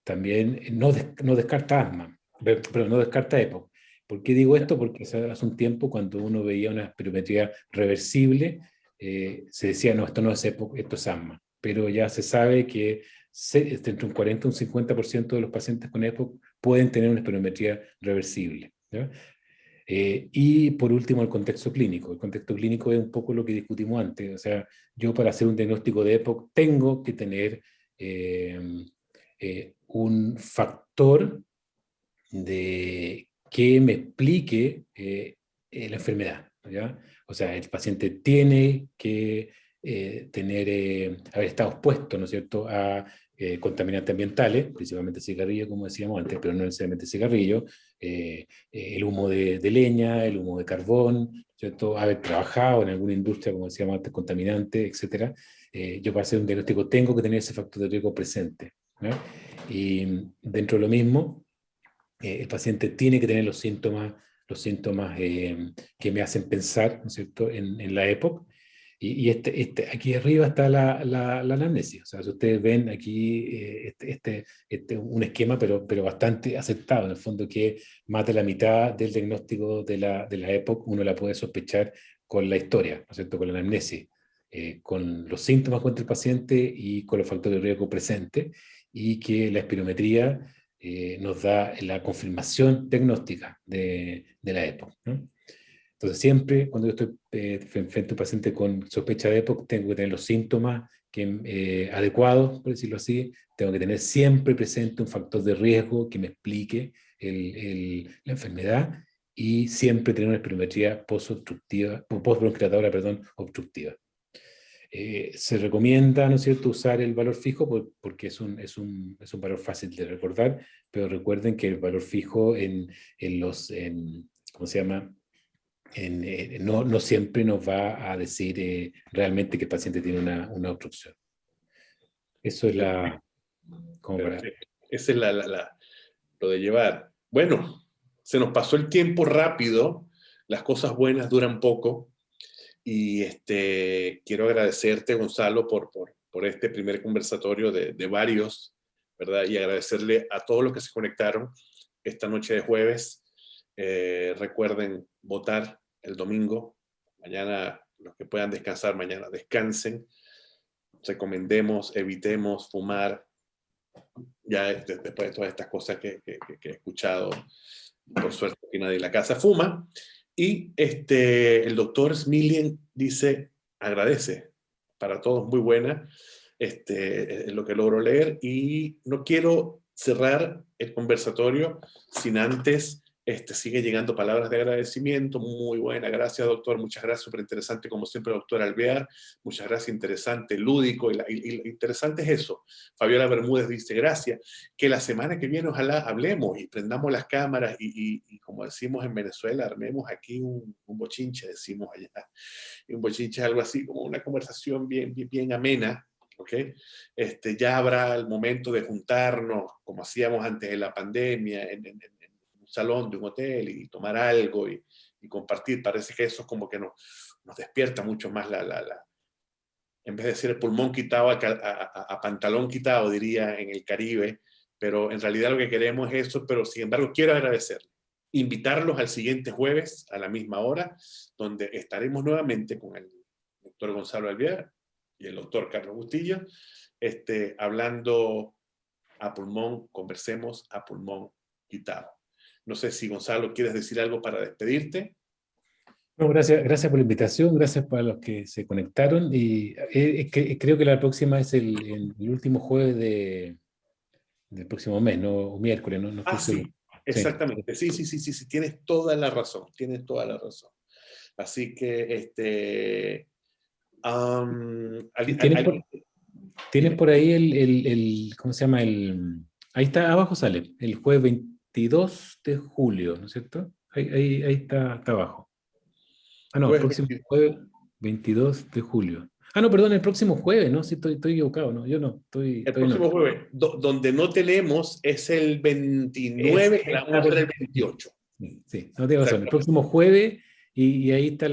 también no descarta asma, pero no descarta EPOC. ¿Por qué digo esto? Porque hace un tiempo, cuando uno veía una espirometría reversible, se decía, no, esto no es EPOC, esto es asma. Pero ya se sabe que entre un 40 y un 50% de los pacientes con EPOC pueden tener una espirometría reversible, ¿ya? Y por último, el contexto clínico. El contexto clínico es un poco lo que discutimos antes. O sea, yo para hacer un diagnóstico de EPOC tengo que tener un factor que me explique la enfermedad, ¿ya? O sea, el paciente tiene que haber estado expuesto, ¿no es cierto?, a contaminantes ambientales, principalmente cigarrillo, como decíamos antes, pero no necesariamente cigarrillo, el humo de leña, el humo de carbón, ¿cierto?, haber trabajado en alguna industria, como decíamos antes, contaminante, etc. Yo para hacer un diagnóstico tengo que tener ese factor de riesgo presente, ¿no? Y dentro de lo mismo, el paciente tiene que tener los síntomas que me hacen pensar, ¿no es cierto?, en la EPOC. Y aquí arriba está la anamnesis. O sea, si ustedes ven aquí un esquema, pero bastante aceptado, en el fondo, que más de la mitad del diagnóstico de la EPOC uno la puede sospechar con la historia, ¿no es cierto?, con la anamnesis, con los síntomas contra el paciente y con los factores de riesgo presentes, y que la espirometría nos da la confirmación diagnóstica de la EPOC, ¿no? Entonces siempre cuando yo estoy frente a un paciente con sospecha de EPOC, tengo que tener los síntomas adecuados, por decirlo así. Tengo que tener siempre presente un factor de riesgo que me explique la enfermedad, y siempre tener una espirometría post-bronquilatadora, obstructiva. Se recomienda, ¿no es cierto?, usar el valor fijo porque es un valor fácil de recordar, pero recuerden que el valor fijo ¿cómo se llama?, no siempre nos va a decir realmente que el paciente tiene una obstrucción. Eso es Perfecto. Esa es lo de llevar. Bueno, se nos pasó el tiempo rápido, las cosas buenas duran poco, y quiero agradecerte, Gonzalo, por este primer conversatorio de varios, ¿verdad? Y agradecerle a todos los que se conectaron esta noche de jueves. Recuerden votar el domingo. Mañana, los que puedan descansar, mañana descansen. Recomendemos, evitemos fumar. Ya después de todas estas cosas que he escuchado, por suerte que nadie en la casa fuma. Y el doctor Smilien dice, agradece, para todos muy buena, es lo que logro leer, y no quiero cerrar el conversatorio sin antes, sigue llegando palabras de agradecimiento, muy buena, gracias doctor, muchas gracias, súper interesante como siempre doctor Alvear, muchas gracias, interesante, lúdico, y lo interesante es eso. Fabiola Bermúdez dice, gracias, que la semana que viene ojalá hablemos y prendamos las cámaras y como decimos en Venezuela, armemos aquí un bochinche, decimos allá, y un bochinche es algo así como una conversación bien amena, ¿ok? Ya habrá el momento de juntarnos, como hacíamos antes de la pandemia, en un salón de un hotel y tomar algo y compartir. Parece que eso es como que nos despierta mucho más en vez de decir el pulmón quitado a pantalón quitado, diría en el Caribe, pero en realidad lo que queremos es eso, pero sin embargo quiero agradecer. Invitarlos al siguiente jueves a la misma hora, donde estaremos nuevamente con el doctor Gonzalo Alvear y el doctor Carlos Bustillo, hablando a pulmón, conversemos a pulmón quitado. No sé si Gonzalo quieres decir algo para despedirte. No, gracias por la invitación, gracias para los que se conectaron, y creo que la próxima es el último jueves del próximo mes, ¿no? O miércoles, no estoy seguro. Sí, exactamente. Sí, tienes toda la razón, Así que, ¿Tienes por ahí ¿cómo se llama? Ahí está, abajo sale, el jueves 22 de julio, ¿no es cierto? Ahí está abajo. Ah, no, el próximo jueves 22 de julio. Ah, no, perdón, el próximo jueves, ¿no? Sí, estoy equivocado, ¿no? Yo no, el próximo jueves, donde no tenemos, es el 29, que la vamos a hacer el 28. Sí, no tienes razón. El próximo jueves, y ahí está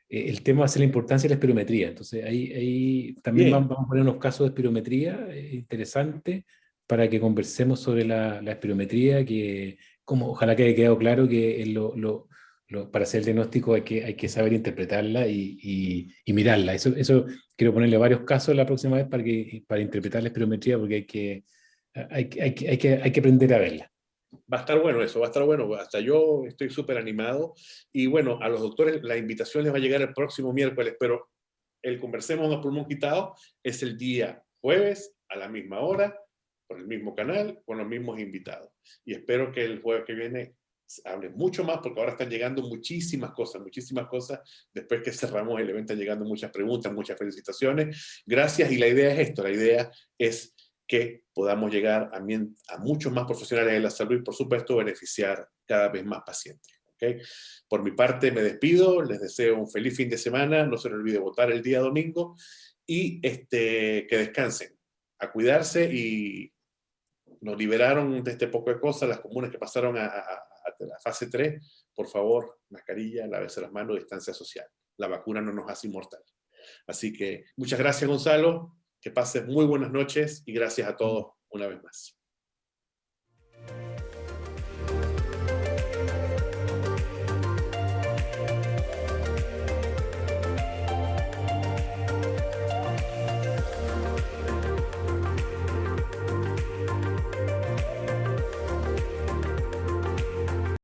el tema va a ser la importancia de la espirometría. Entonces, ahí también vamos a poner unos casos de espirometría interesantes para que conversemos sobre la espirometría, que ojalá que haya quedado claro que para hacer el diagnóstico hay que saber interpretarla y mirarla. Eso quiero ponerle varios casos la próxima vez para interpretar la espirometría, porque hay que aprender a verla. Va a estar bueno eso, va a estar bueno. Hasta yo estoy súper animado. Y bueno, a los doctores la invitación les va a llegar el próximo miércoles, pero el Conversemos a Pulmón Quitado es el día jueves a la misma hora, por el mismo canal, con los mismos invitados. Y espero que el jueves que viene hable mucho más, porque ahora están llegando muchísimas cosas. Después que cerramos el evento, están llegando muchas preguntas, muchas felicitaciones. Gracias, y la idea es esto, la idea es que podamos llegar a muchos más profesionales de la salud y, por supuesto, beneficiar cada vez más pacientes. ¿Okay? Por mi parte, me despido, les deseo un feliz fin de semana, no se les olvide votar el día domingo y que descansen, a cuidarse, y nos liberaron de este poco de cosas, las comunas que pasaron a la fase 3, por favor, mascarilla, lávese las manos, distancia social. La vacuna no nos hace inmortal. Así que muchas gracias, Gonzalo. Que pases muy buenas noches y gracias a todos una vez más.